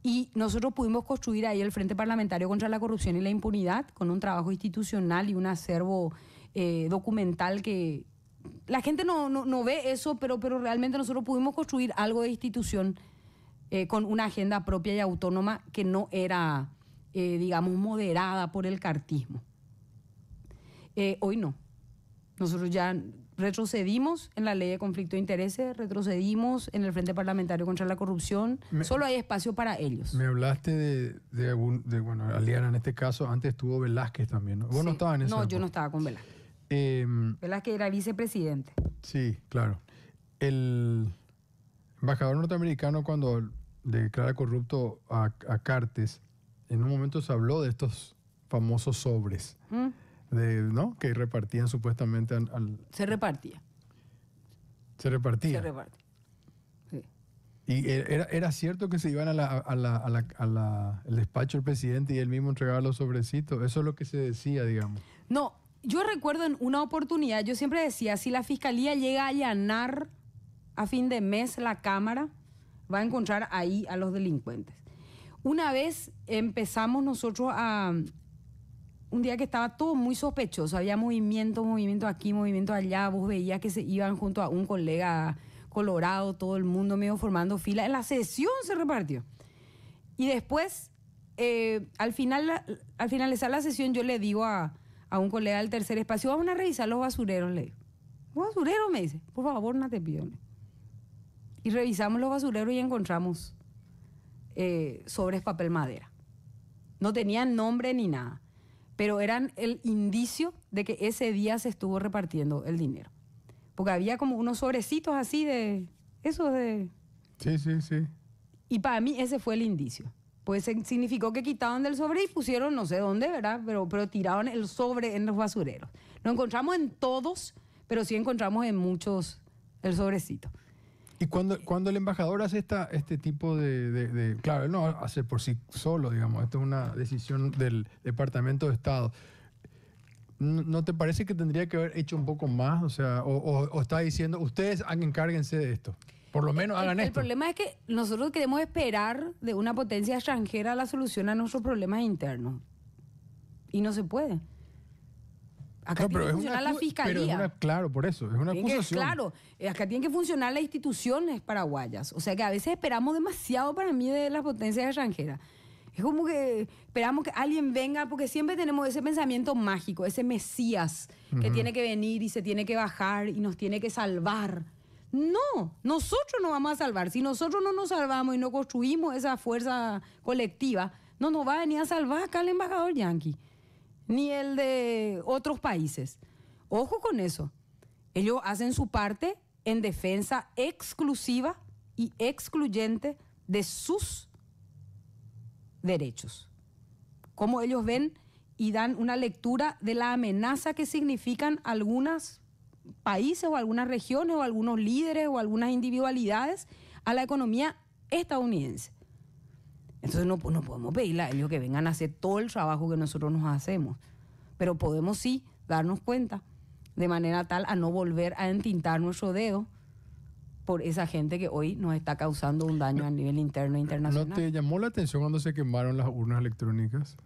Y nosotros pudimos construir ahí el Frente Parlamentario contra la Corrupción y la Impunidad, con un trabajo institucional y un acervo documental que la gente no ve eso, pero realmente nosotros pudimos construir algo de institución con una agenda propia y autónoma que no era, digamos, moderada por el cartismo. Hoy no. Nosotros ya retrocedimos en la ley de conflicto de intereses, retrocedimos en el Frente Parlamentario contra la Corrupción. Solo hay espacio para ellos. Me hablaste bueno, Aliana en este caso, antes estuvo Velázquez también, ¿no? ¿Vos no estabas en eso? No, yo no estaba con Velázquez. Velázquez era vicepresidente. Sí, claro. El embajador norteamericano, cuando le declara corrupto a Cartes, en un momento se habló de estos famosos sobres. ¿No? Que repartían supuestamente Se repartía. Se repartía. Se repartía. Sí. Y era cierto que se iban al despacho del presidente y él mismo entregaba los sobrecitos. Eso es lo que se decía, digamos. No, yo recuerdo en una oportunidad, yo siempre decía, si la fiscalía llega a allanar a fin de mes la Cámara, va a encontrar ahí a los delincuentes. Una vez empezamos nosotros un día que estaba todo muy sospechoso, había movimiento aquí, movimiento allá, vos veías que se iban junto a un colega colorado, todo el mundo medio formando fila. En la sesión se repartió. Y después, al finalizar la sesión, yo le digo a un colega del tercer espacio, vamos a revisar los basureros, le digo. ¿Los basureros? Me dice, por favor, no te pido. Y revisamos los basureros y encontramos sobres papel madera. No tenían nombre ni nada, pero eran el indicio de que ese día se estuvo repartiendo el dinero. Porque había como unos sobrecitos así de... Esos de... Sí. Y para mí ese fue el indicio. Pues significó que quitaban del sobre y pusieron no sé dónde, ¿verdad? Pero tiraron el sobre en los basureros. Lo encontramos en todos, pero sí encontramos en muchos el sobrecito. Y cuando el embajador hace este tipo de... Claro, él no hace por sí solo, digamos. Esto es una decisión del Departamento de Estado. ¿No te parece que tendría que haber hecho un poco más? O sea, o está diciendo, ustedes encárguense de esto. Por lo menos hagan esto. El problema es que nosotros queremos esperar de una potencia extranjera la solución a nuestros problemas internos. Y no se puede. Acá tiene que funcionar la fiscalía. Claro, por eso, es una acusación. Claro, acá tienen que funcionar las instituciones paraguayas. O sea que a veces esperamos demasiado para mí de las potencias extranjeras. Es como que esperamos que alguien venga, porque siempre tenemos ese pensamiento mágico, ese Mesías que tiene que venir y se tiene que bajar y nos tiene que salvar. No, nosotros nos vamos a salvar. Si nosotros no nos salvamos y no construimos esa fuerza colectiva, no nos va a venir a salvar acá el embajador yanqui, ni el de otros países. Ojo con eso. Ellos hacen su parte en defensa exclusiva y excluyente de sus derechos. Cómo ellos ven y dan una lectura de la amenaza que significan algunos países o algunas regiones o algunos líderes o algunas individualidades a la economía estadounidense. Entonces no podemos pedirle a ellos que vengan a hacer todo el trabajo que nosotros nos hacemos, pero podemos sí darnos cuenta de manera tal a no volver a entintar nuestro dedo por esa gente que hoy nos está causando un daño a nivel interno e internacional. ¿No te llamó la atención cuando se quemaron las urnas electrónicas?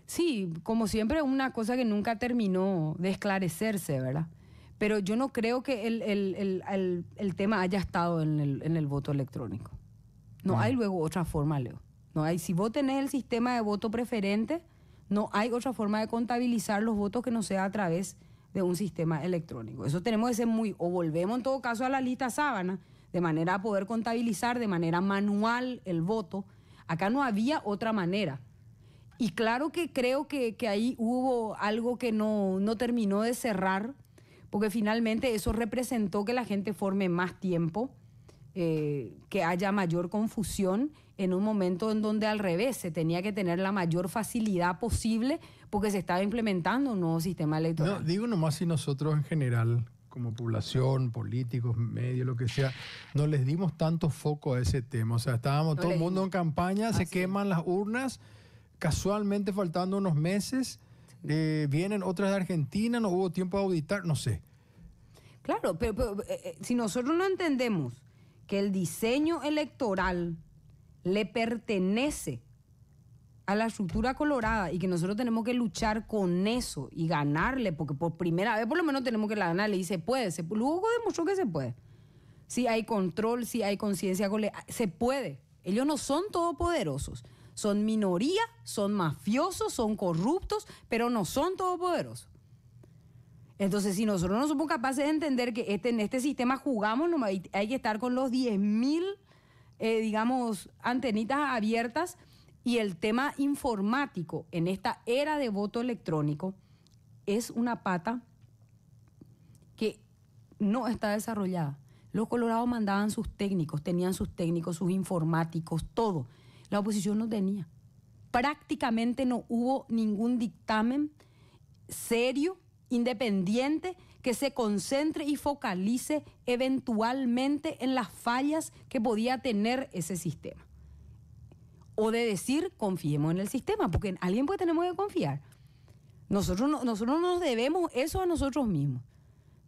Sí, como siempre, una cosa que nunca terminó de esclarecerse, ¿verdad? Pero yo no creo que el tema haya estado en el voto electrónico. No hay luego otra forma, Leo. No hay, si vos tenés el sistema de voto preferente, no hay otra forma de contabilizar los votos que no sea a través de un sistema electrónico. Eso tenemos que ser o volvemos en todo caso a la lista sábana, de manera a poder contabilizar de manera manual el voto. Acá no había otra manera. Y claro que creo que ahí hubo algo que no terminó de cerrar, porque finalmente eso representó que la gente forme más tiempo, que haya mayor confusión en un momento en donde al revés se tenía que tener la mayor facilidad posible porque se estaba implementando un nuevo sistema electoral. No, digo nomás si nosotros en general, como población, políticos, medios, lo que sea, no les dimos tanto foco a ese tema. O sea, estábamos todo el mundo en campaña, se queman las urnas, casualmente faltando unos meses, vienen otras de Argentina, no hubo tiempo de auditar, no sé. Claro, pero si nosotros no entendemos que el diseño electoral le pertenece a la estructura colorada y que nosotros tenemos que luchar con eso y ganarle, porque por primera vez por lo menos tenemos que ganarle y se puede. Luego demostró que se puede. Si hay control, si hay conciencia, se puede. Ellos no son todopoderosos. Son minoría, son mafiosos, son corruptos, pero no son todopoderosos. Entonces, si nosotros no somos capaces de entender que en este sistema jugamos, hay que estar con los 10.000, digamos, antenitas abiertas, y el tema informático en esta era de voto electrónico es una pata que no está desarrollada. Los colorados mandaban sus técnicos, tenían sus técnicos, sus informáticos, todo. La oposición no tenía. Prácticamente no hubo ningún dictamen serio, independiente, que se concentre y focalice eventualmente en las fallas que podía tener ese sistema. O de decir, confiemos en el sistema, porque en alguien pues tenemos que confiar. Nosotros nos debemos eso a nosotros mismos.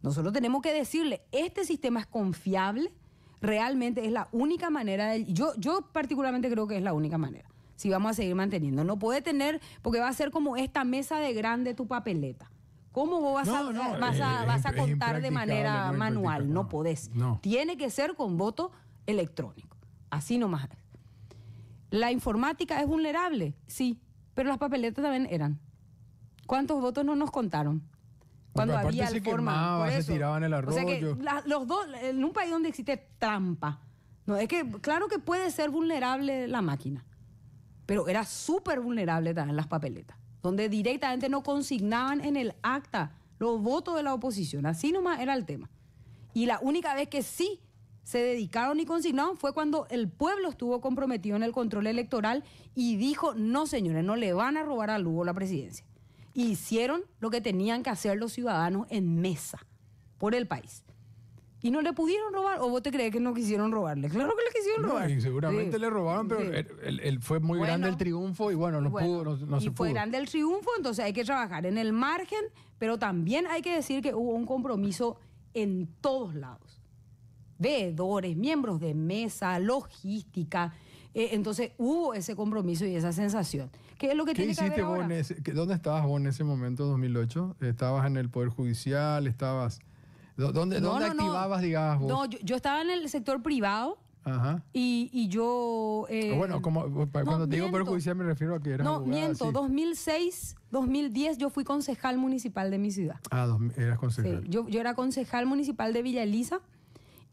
Nosotros tenemos que decirle, este sistema es confiable, realmente es la única manera. Yo particularmente creo que es la única manera, si vamos a seguir manteniendo. No puede tener, porque va a ser como esta mesa de grande tu papeleta. ¿Cómo vos vas a contar de manera manual? No podés. No. Tiene que ser con voto electrónico. Así nomás. ¿La informática es vulnerable? Sí, pero las papeletas también eran. ¿Cuántos votos no nos contaron? Cuando había se forma, quemaba, por eso. Se tiraban el arroyo. O sea que los dos, en un país donde existe trampa, no, es que claro que puede ser vulnerable la máquina, pero era súper vulnerable también las papeletas, donde directamente no consignaban en el acta los votos de la oposición. Así nomás era el tema. Y la única vez que sí se dedicaron y consignaron fue cuando el pueblo estuvo comprometido en el control electoral y dijo, no señores, no le van a robar a Lugo la presidencia. Y hicieron lo que tenían que hacer los ciudadanos en mesa por el país. Y no le pudieron robar. ¿O vos te crees que no quisieron robarle? Claro que le quisieron robar. Y seguramente le robaron, pero fue muy grande el triunfo y bueno, no se pudo. Fue grande el triunfo, entonces hay que trabajar en el margen, pero también hay que decir que hubo un compromiso en todos lados. Veedores, miembros de mesa, logística. Entonces hubo ese compromiso y esa sensación. ¿Qué es lo que tiene que haber ahora? ¿Dónde estabas vos en ese momento, 2008? ¿Estabas en el Poder Judicial? ¿Estabas...? ¿Dónde activabas, digamos, vos? No, yo estaba en el sector privado. Ajá. Y yo... bueno, cuando te digo Poder Judicial me refiero a que eras abogada. No, miento. Sí. 2006, 2010 yo fui concejal municipal de mi ciudad. Ah, eras concejal. Sí, yo era concejal municipal de Villa Elisa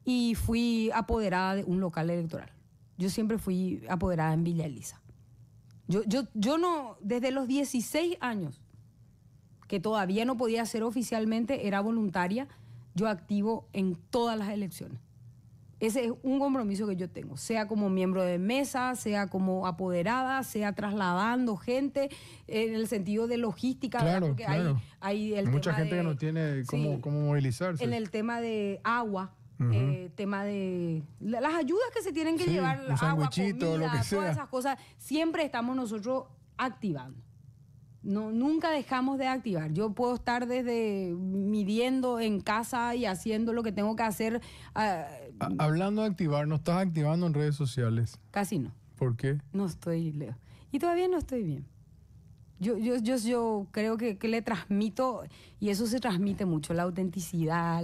y fui apoderada de un local electoral. Yo siempre fui apoderada en Villa Elisa. Yo no, desde los 16 años que todavía no podía ser oficialmente, era voluntaria, yo activo en todas las elecciones. Ese es un compromiso que yo tengo, sea como miembro de mesa, sea como apoderada, sea trasladando gente en el sentido de logística. Claro, porque claro. Hay mucha gente que no tiene cómo movilizarse. En el tema de agua, tema de las ayudas que se tienen que llevar, un agua, sandwichito, comida, lo que sea. todas esas cosas, siempre estamos nosotros activando. No, nunca dejamos de activar. Yo puedo estar desde midiendo en casa y haciendo lo que tengo que hacer. Hablando de activar, ¿no estás activando en redes sociales? Casi no. ¿Por qué? No estoy, Leo. Y todavía no estoy bien. Yo creo que le transmito, y eso se transmite mucho, la autenticidad,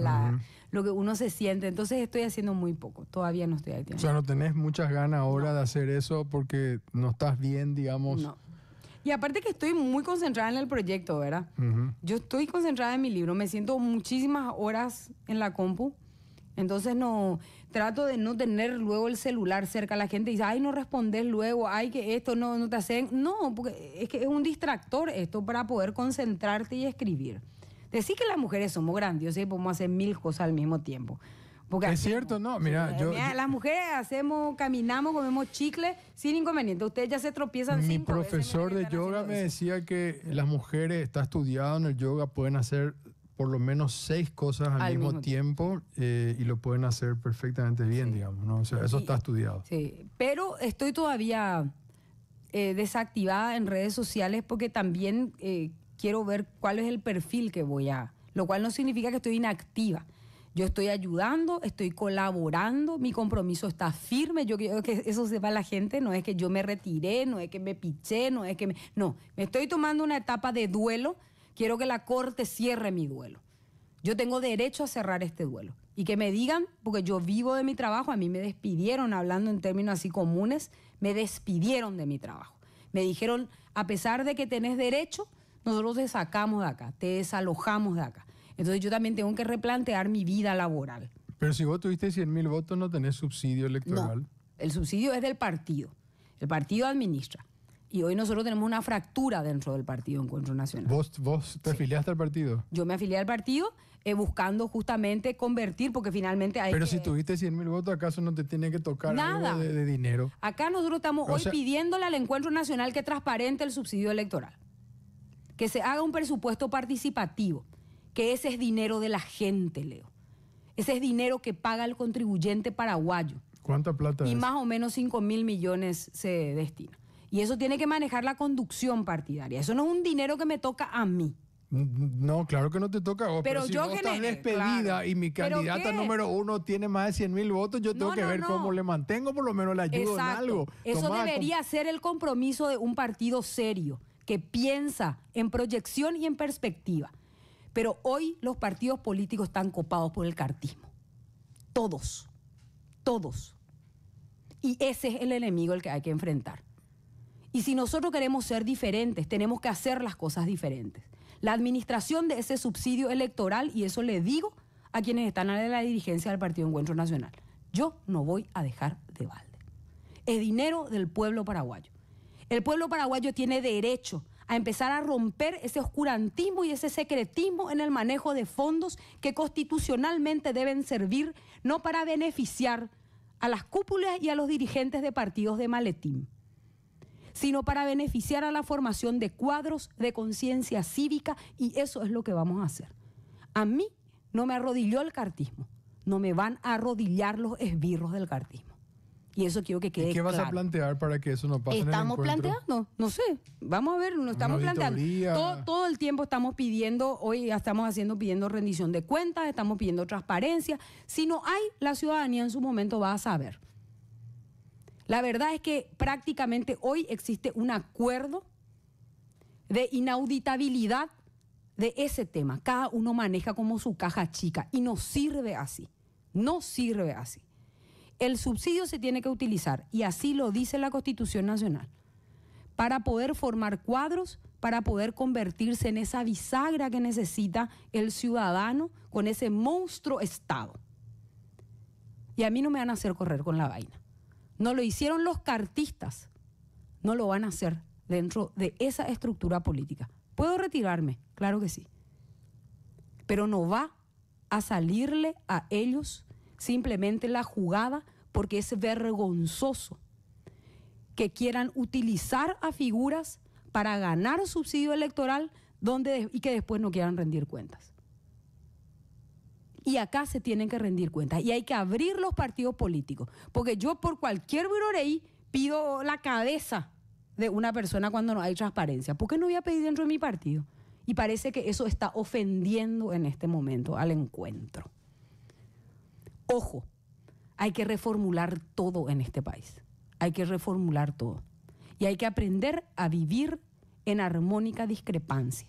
lo que uno se siente. Entonces estoy haciendo muy poco. Todavía no estoy activando. O sea, ¿no tenés muchas ganas ahora de hacer eso porque no estás bien, digamos? No. Y aparte que estoy muy concentrada en el proyecto, ¿verdad? Yo estoy concentrada en mi libro, me siento muchísimas horas en la compu, entonces trato de no tener luego el celular cerca. La gente dice, ay, no respondes luego, ay, que esto no te hacen. No, porque es que es un distractor esto para poder concentrarte y escribir. Decir que las mujeres somos grandiosas y podemos hacer 1000 cosas al mismo tiempo. Porque es cierto, no, mira, las mujeres caminamos, comemos chicle sin inconveniente. Ustedes ya se tropiezan 5 veces. Mi profesor de yoga me decía que las mujeres, está estudiado en el yoga, pueden hacer por lo menos 6 cosas al mismo tiempo y lo pueden hacer perfectamente bien, digamos, ¿no? O sea, eso está estudiado. Sí, pero estoy todavía desactivada en redes sociales porque también quiero ver cuál es el perfil que lo cual no significa que estoy inactiva. Yo estoy ayudando, estoy colaborando, mi compromiso está firme. Yo quiero que eso sepa la gente, no es que yo me retiré, no es que me piché, no es que no, me estoy tomando una etapa de duelo, quiero que la corte cierre mi duelo. Yo tengo derecho a cerrar este duelo. Y que me digan, porque yo vivo de mi trabajo, a mí me despidieron, hablando en términos así comunes, me despidieron de mi trabajo. Me dijeron, a pesar de que tenés derecho, nosotros te sacamos de acá, te desalojamos de acá. Entonces yo también tengo que replantear mi vida laboral. Pero si vos tuviste 100.000 votos, no tenés subsidio electoral. No, el subsidio es del partido. El partido administra. Y hoy nosotros tenemos una fractura dentro del Partido Encuentro Nacional. ¿Vos te afiliaste al partido? Yo me afilié al partido buscando justamente convertir, porque finalmente hay Pero si tuviste 100.000 votos, ¿acaso no te tiene que tocar nada algo de dinero? Acá nosotros estamos pidiéndole al Encuentro Nacional que transparente el subsidio electoral. Que se haga un presupuesto participativo. Que ese es dinero de la gente, Leo. Ese es dinero que paga el contribuyente paraguayo. ¿Cuánta plata es? Y más o menos 5.000 millones se destina. Y eso tiene que manejar la conducción partidaria. Eso no es un dinero que me toca a mí. No, claro que no te toca a vos. Pero si yo vos estás despedida, claro, y mi candidata número 1 tiene más de 100.000 votos, yo tengo que ver cómo le mantengo, por lo menos le ayudo en algo. Eso debería ser el compromiso de un partido serio, que piensa en proyección y en perspectiva. Pero hoy los partidos políticos están copados por el cartismo. Todos. Todos. Y ese es el enemigo al que hay que enfrentar. Y si nosotros queremos ser diferentes, tenemos que hacer las cosas diferentes. La administración de ese subsidio electoral, y eso le digo a quienes están en la dirigencia del Partido Encuentro Nacional, yo no voy a dejar de balde. Es dinero del pueblo paraguayo. El pueblo paraguayo tiene derecho a empezar a romper ese oscurantismo y ese secretismo en el manejo de fondos que constitucionalmente deben servir no para beneficiar a las cúpulas y a los dirigentes de partidos de maletín, sino para beneficiar a la formación de cuadros de conciencia cívica, y eso es lo que vamos a hacer. A mí no me arrodilló el cartismo, no me van a arrodillar los esbirros del cartismo. Y eso quiero que quede claro. ¿Y qué vas a plantear para que eso no pase en el encuentro? Estamos planteando, no sé, vamos a ver, nos estamos planteando. Todo el tiempo estamos pidiendo, hoy ya estamos pidiendo rendición de cuentas, estamos pidiendo transparencia. Si no hay, la ciudadanía en su momento va a saber. La verdad es que prácticamente hoy existe un acuerdo de inauditabilidad de ese tema. Cada uno maneja como su caja chica y no sirve así, no sirve así. El subsidio se tiene que utilizar, y así lo dice la Constitución Nacional, para poder formar cuadros, para poder convertirse en esa bisagra que necesita el ciudadano con ese monstruo Estado. Y a mí no me van a hacer correr con la vaina. No lo hicieron los cartistas, no lo van a hacer dentro de esa estructura política. Puedo retirarme, claro que sí. Pero no va a salirle a ellos simplemente la jugada, porque es vergonzoso que quieran utilizar a figuras para ganar subsidio electoral y que después no quieran rendir cuentas. Y acá se tienen que rendir cuentas y hay que abrir los partidos políticos, porque yo por cualquier viroreí pido la cabeza de una persona cuando no hay transparencia. ¿Por qué no voy a pedir dentro de mi partido? Y parece que eso está ofendiendo en este momento al encuentro. Ojo, hay que reformular todo en este país. Hay que reformular todo. Y hay que aprender a vivir en armónica discrepancia.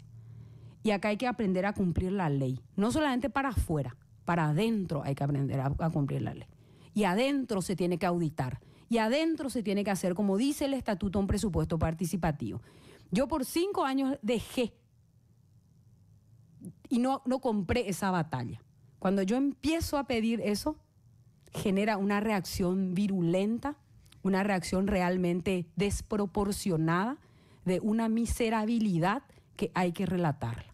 Y acá hay que aprender a cumplir la ley. No solamente para afuera, para adentro hay que aprender a cumplir la ley. Y adentro se tiene que auditar. Y adentro se tiene que hacer, como dice el estatuto, un presupuesto participativo. Yo por 5 años dejé y no compré esa batalla. Cuando yo empiezo a pedir eso, genera una reacción virulenta, una reacción realmente desproporcionada, de una miserabilidad que hay que relatarla.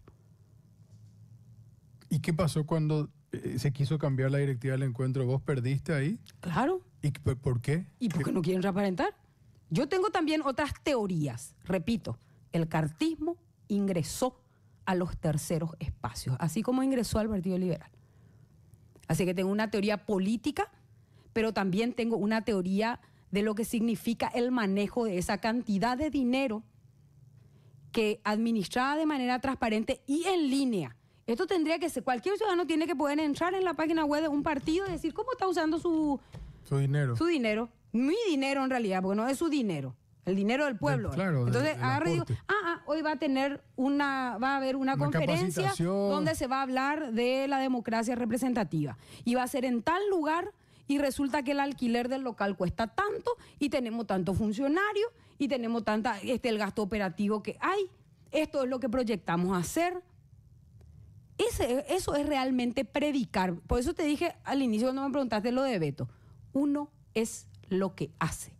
¿Y qué pasó cuando se quiso cambiar la directiva del encuentro? ¿Vos perdiste ahí? Claro. ¿Y por qué? ¿Y por qué no quieren transparentar? Yo tengo también otras teorías. Repito, el cartismo ingresó a los terceros espacios, así como ingresó al Partido Liberal. Así que tengo una teoría política, pero también tengo una teoría de lo que significa el manejo de esa cantidad de dinero que administrada de manera transparente y en línea. Esto tendría que ser, cualquier ciudadano tiene que poder entrar en la página web de un partido y decir cómo está usando su dinero. Su dinero. Mi dinero en realidad, porque no es su dinero. El dinero del pueblo. Claro, entonces agarro y digo, hoy va a haber una conferencia donde se va a hablar de la democracia representativa. Y va a ser en tal lugar y resulta que el alquiler del local cuesta tanto y tenemos tantos funcionarios y tenemos el gasto operativo que hay. Esto es lo que proyectamos hacer. Eso es realmente predicar. Por eso te dije al inicio cuando me preguntaste lo de Beto. Uno es lo que hace,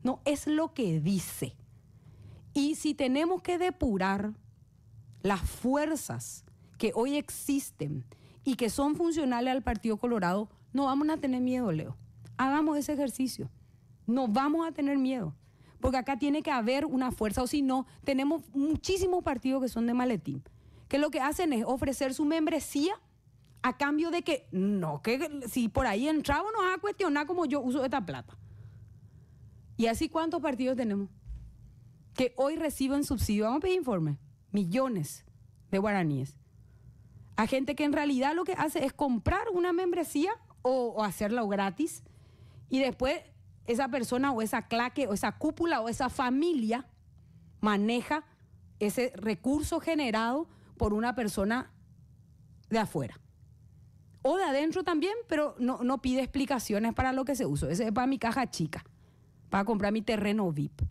no es lo que dice. Y si tenemos que depurar las fuerzas que hoy existen y que son funcionales al Partido Colorado, no vamos a tener miedo, Leo. Hagamos ese ejercicio. No vamos a tener miedo. Porque acá tiene que haber una fuerza, o si no, tenemos muchísimos partidos que son de maletín, que lo que hacen es ofrecer su membresía a cambio de que si por ahí entramos nos van a cuestionar cómo yo uso esta plata. ¿Y así cuántos partidos tenemos que hoy reciben subsidio? Vamos a pedir informe. Millones de guaraníes. A gente que en realidad lo que hace es comprar una membresía o hacerla gratis y después esa persona o esa claque o esa cúpula o esa familia maneja ese recurso generado por una persona de afuera. O de adentro también, pero no pide explicaciones para lo que se usa. Ese es para mi caja chica, para comprar mi terreno VIP.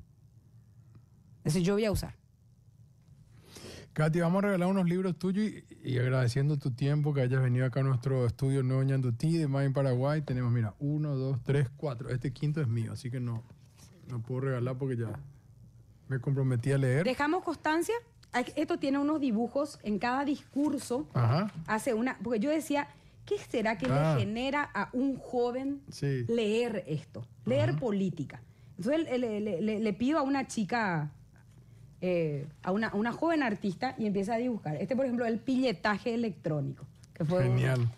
Ese yo voy a usar. Katy, vamos a regalar unos libros tuyos y agradeciendo tu tiempo que hayas venido acá a nuestro estudio Nuevo Ñandutí de Main, Paraguay. Tenemos, 1, 2, 3, 4. Este quinto es mío, así que no puedo regalar porque ya me comprometí a leer. Dejamos constancia. Esto tiene unos dibujos en cada discurso. Ajá. Porque yo decía, ¿qué será que le genera a un joven leer esto? Leer política. Entonces le pido a una chica, a una joven artista, y empieza a dibujar. Por ejemplo, el pilletaje electrónico. Que fue genial.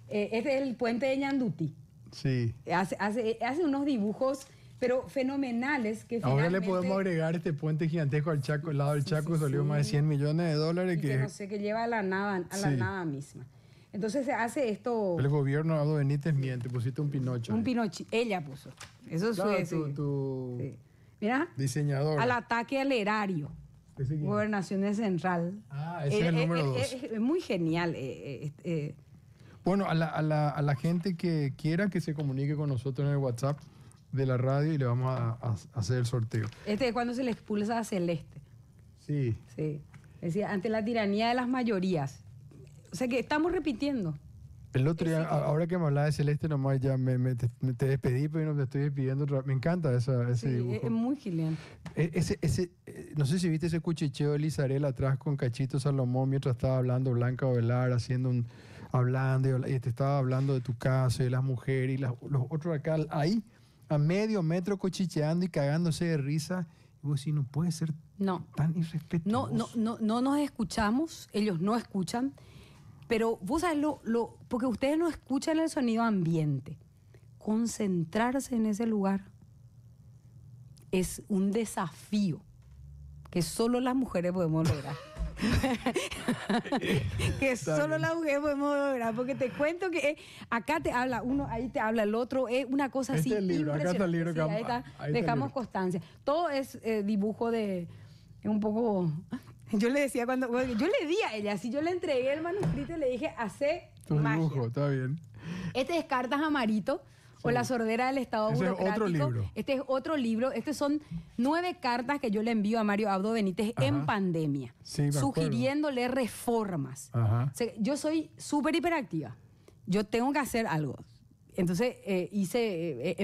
Este es el puente de Ñandutí. Sí. Hace unos dibujos, pero fenomenales. Que ahora le podemos agregar este puente gigantesco al Chaco, al lado del Chaco, salió más de $100 millones. Que no sé, que lleva a la nada, la nada misma. Entonces se hace esto. El gobierno Aldo Benítez miente, pusiste un Pinocho. Un Pinocho, ella puso. Eso es tu mira, diseñador. Al ataque al erario. Gobernación Central. Ese es el número 2. Es muy genial. Bueno, a la gente que quiera que se comunique con nosotros en el WhatsApp de la radio y le vamos a hacer el sorteo. Es cuando se le expulsa a Celeste. Sí. Sí. Decía, ante la tiranía de las mayorías. O sea que estamos repitiendo. El otro día, ahora que me hablaba de Celeste, nomás ya te despedí, pero no te estoy despidiendo. Me encanta ese dibujo. Es muy genial. No sé si viste ese cuchicheo de Lizarel atrás con Cachito Salomón mientras estaba hablando Blanca Ovelar, hablando y te estaba hablando de tu caso y de las mujeres y los otros acá ahí a medio metro cuchicheando y cagándose de risa. Y vos decís, no puede ser tan irrespetuoso. No nos escuchamos, ellos no escuchan. Pero vos sabés porque ustedes no escuchan el sonido ambiente. Concentrarse en ese lugar es un desafío que solo las mujeres podemos lograr. Que solo las mujeres podemos lograr. Porque te cuento que acá te habla uno, ahí te habla el otro. Es una cosa así. Acá está el libro. Sí, ahí está, dejamos constancia. Todo es dibujo de un poco... Yo le decía yo le di a ella, si yo le entregué el manuscrito y le dije, hace magia. Dibujo, está bien. Este es Cartas a Marito, o La sordera del Estado burocrático. Es otro libro. Este es otro libro. Estos son 9 cartas que yo le envío a Mario Abdo Benítez en pandemia, sugiriéndole reformas. O sea, yo soy súper hiperactiva. Yo tengo que hacer algo. Entonces hice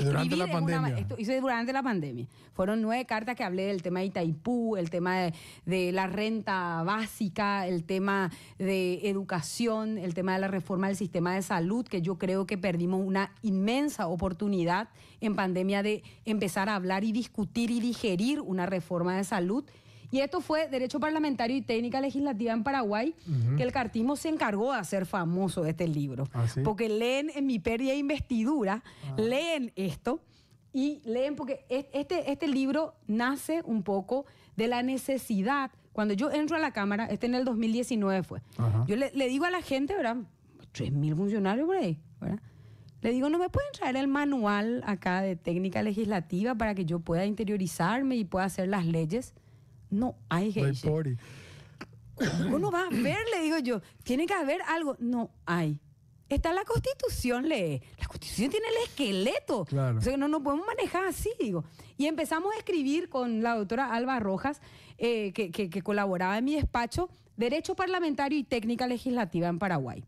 durante la pandemia. Hice durante la pandemia. Fueron 9 cartas que hablé del tema de Itaipú, el tema de la renta básica, el tema de educación, el tema de la reforma del sistema de salud, que yo creo que perdimos una inmensa oportunidad en pandemia de empezar a hablar y discutir y digerir una reforma de salud. Y esto fue Derecho Parlamentario y Técnica Legislativa en Paraguay, que el cartismo se encargó de hacer famoso este libro. ¿Ah, sí? Porque leen en mi pérdida de investidura, leen esto y leen porque este libro nace un poco de la necesidad. Cuando yo entro a la Cámara, en el 2019 fue, yo le digo a la gente, ¿verdad? 3.000 funcionarios por ahí, ¿verdad? Le digo, ¿no me pueden traer el manual acá de técnica legislativa para que yo pueda interiorizarme y pueda hacer las leyes? No hay Geisha. ¿Cómo va a ver? Le digo yo. Tiene que haber algo. No hay. Está la Constitución, lee. La Constitución tiene el esqueleto. Claro. O sea, no nos podemos manejar así, digo. Y empezamos a escribir con la doctora Alba Rojas, que colaboraba en mi despacho, Derecho Parlamentario y Técnica Legislativa en Paraguay.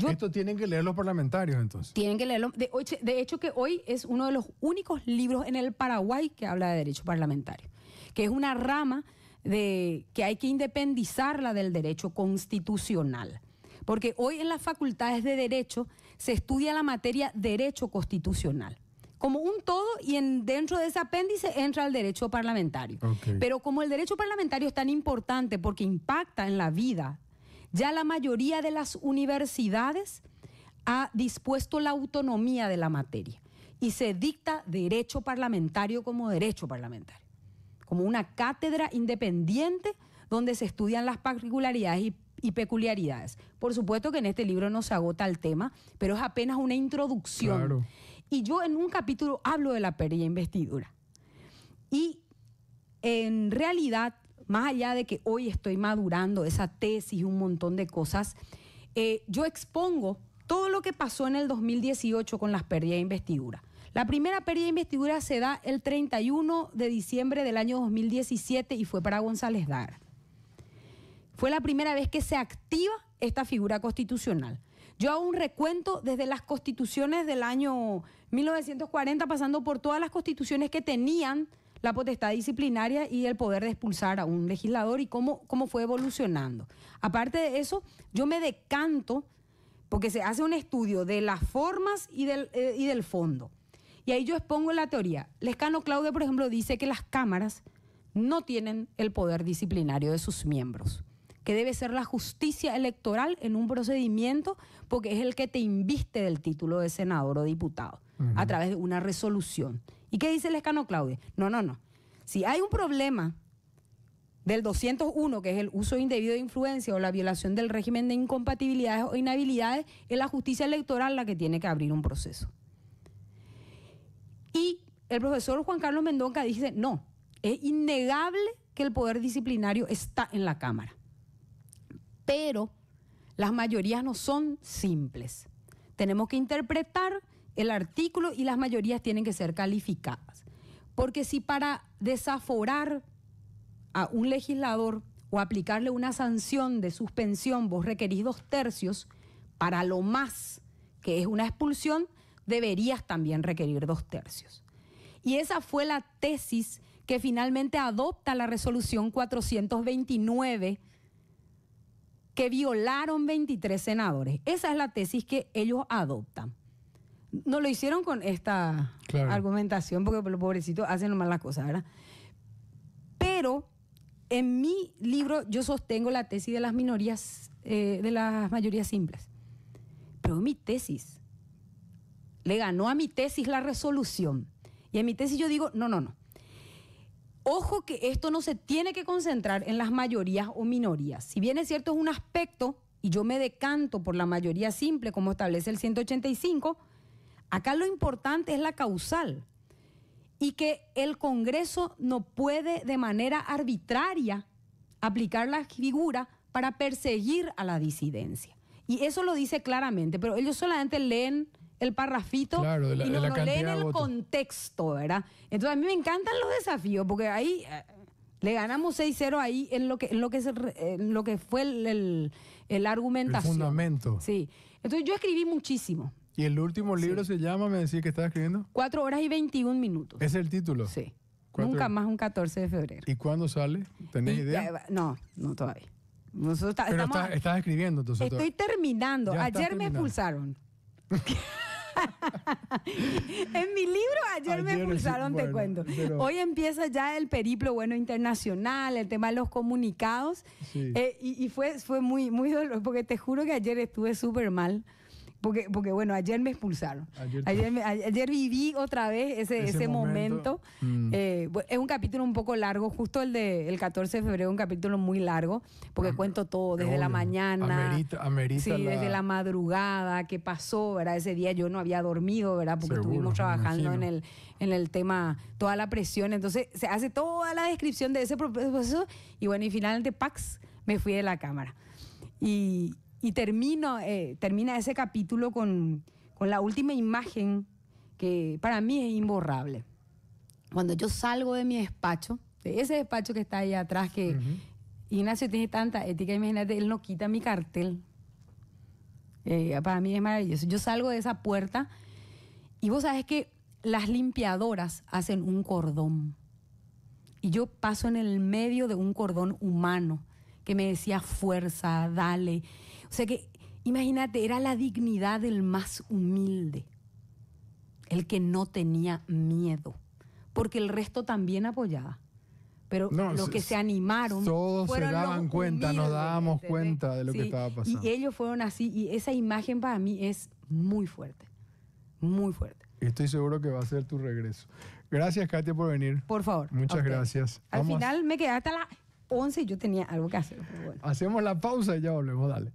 Esto tienen que leer los parlamentarios, entonces. Tienen que leerlo. De hecho, que hoy es uno de los únicos libros en el Paraguay que habla de derecho parlamentario, que es una rama que hay que independizarla del derecho constitucional. Porque hoy en las facultades de Derecho se estudia la materia Derecho Constitucional como un todo, y dentro de ese apéndice entra el derecho parlamentario. Okay. Pero como el derecho parlamentario es tan importante porque impacta en la vida, ya la mayoría de las universidades ha dispuesto la autonomía de la materia y se dicta derecho parlamentario como derecho parlamentario, como una cátedra independiente donde se estudian las particularidades y peculiaridades. Por supuesto que en este libro no se agota el tema, pero es apenas una introducción. Claro. Y yo en un capítulo hablo de la pérdida de investidura. Y en realidad, más allá de que hoy estoy madurando esa tesis y un montón de cosas, yo expongo todo lo que pasó en el 2018 con las pérdidas de investidura. La primera pérdida de investidura se da el 31 de diciembre del año 2017 y fue para González Dara. Fue la primera vez que se activa esta figura constitucional. Yo hago un recuento desde las constituciones del año 1940, pasando por todas las constituciones que tenían la potestad disciplinaria y el poder de expulsar a un legislador y cómo fue evolucionando. Aparte de eso, yo me decanto, porque se hace un estudio de las formas y del fondo. Y ahí yo expongo la teoría. Lescano Claudio, por ejemplo, dice que las cámaras no tienen el poder disciplinario de sus miembros, que debe ser la justicia electoral en un procedimiento porque es el que te inviste del título de senador o diputado a través de una resolución. ¿Y qué dice Lescano Claudio? No. Si hay un problema del 201, que es el uso indebido de influencia o la violación del régimen de incompatibilidades o inhabilidades, es la justicia electoral la que tiene que abrir un proceso. Y el profesor Juan Carlos Mendonca dice, no, es innegable que el poder disciplinario está en la Cámara. Pero las mayorías no son simples. Tenemos que interpretar el artículo y las mayorías tienen que ser calificadas. Porque si para desaforar a un legislador o aplicarle una sanción de suspensión vos requerís 2/3, para lo más que es una expulsión, deberías también requerir 2/3. Y esa fue la tesis que finalmente adopta la resolución 429, que violaron 23 senadores. Esa es la tesis que ellos adoptan. No lo hicieron con esta argumentación, porque los pobrecitos hacen nomás las cosas, ¿verdad? Pero en mi libro yo sostengo la tesis de las minorías, de las mayorías simples. Pero mi tesis le ganó a mi tesis la resolución. Y en mi tesis yo digo, no. Ojo que esto no se tiene que concentrar en las mayorías o minorías. Si bien es cierto, es un aspecto, y yo me decanto por la mayoría simple, como establece el 185, acá lo importante es la causal. Y que el Congreso no puede de manera arbitraria aplicar la figura para perseguir a la disidencia. Y eso lo dice claramente, pero ellos solamente leen el parrafito y no leen el contexto, ¿verdad? Entonces a mí me encantan los desafíos, porque ahí le ganamos 6-0 ahí en lo que fue la argumentación. El fundamento. Sí. Entonces yo escribí muchísimo. ¿Y el último libro se llama, me decía que estaba escribiendo? 4 horas y 21 minutos. ¿Es el título? Sí. Nunca más un 14 de febrero. ¿Y cuándo sale? ¿Tenés idea? No todavía. Pero estás escribiendo entonces. Estoy terminando. Ayer me expulsaron. En mi libro ayer me expulsaron, te cuento. Pero hoy empieza ya el periplo internacional, el tema de los comunicados. Sí. Y fue muy, muy doloroso, porque te juro que ayer estuve súper mal. Porque ayer me expulsaron. Ayer viví otra vez ese momento. Es un capítulo un poco largo, justo el 14 de febrero, un capítulo muy largo, porque cuento todo, desde la mañana. Amerita desde la madrugada, qué pasó, ¿verdad? Ese día yo no había dormido, ¿verdad? Porque estuvimos trabajando en el tema, toda la presión. Entonces se hace toda la descripción de ese proceso y finalmente, ¡pax!, me fui de la cámara. Y termina ese capítulo con la última imagen que para mí es imborrable. Cuando yo salgo de mi despacho, de ese despacho que está ahí atrás, que Ignacio tiene tanta ética, imagínate, él no quita mi cartel. Para mí es maravilloso. Yo salgo de esa puerta y vos sabés que las limpiadoras hacen un cordón. Y yo paso en el medio de un cordón humano que me decía fuerza, dale. O sea que, imagínate, era la dignidad del más humilde, el que no tenía miedo, porque el resto también apoyaba. Pero los que se animaron todos fueron se daban cuenta, humildes, nos dábamos ¿entendés? cuenta de lo que estaba pasando. Y ellos fueron así, y esa imagen para mí es muy fuerte, muy fuerte. Estoy seguro que va a ser tu regreso. Gracias, Katia, por venir. Por favor. Muchas gracias. Al final me quedé hasta las 11 y yo tenía algo que hacer. Pero bueno. Hacemos la pausa y ya volvemos, dale.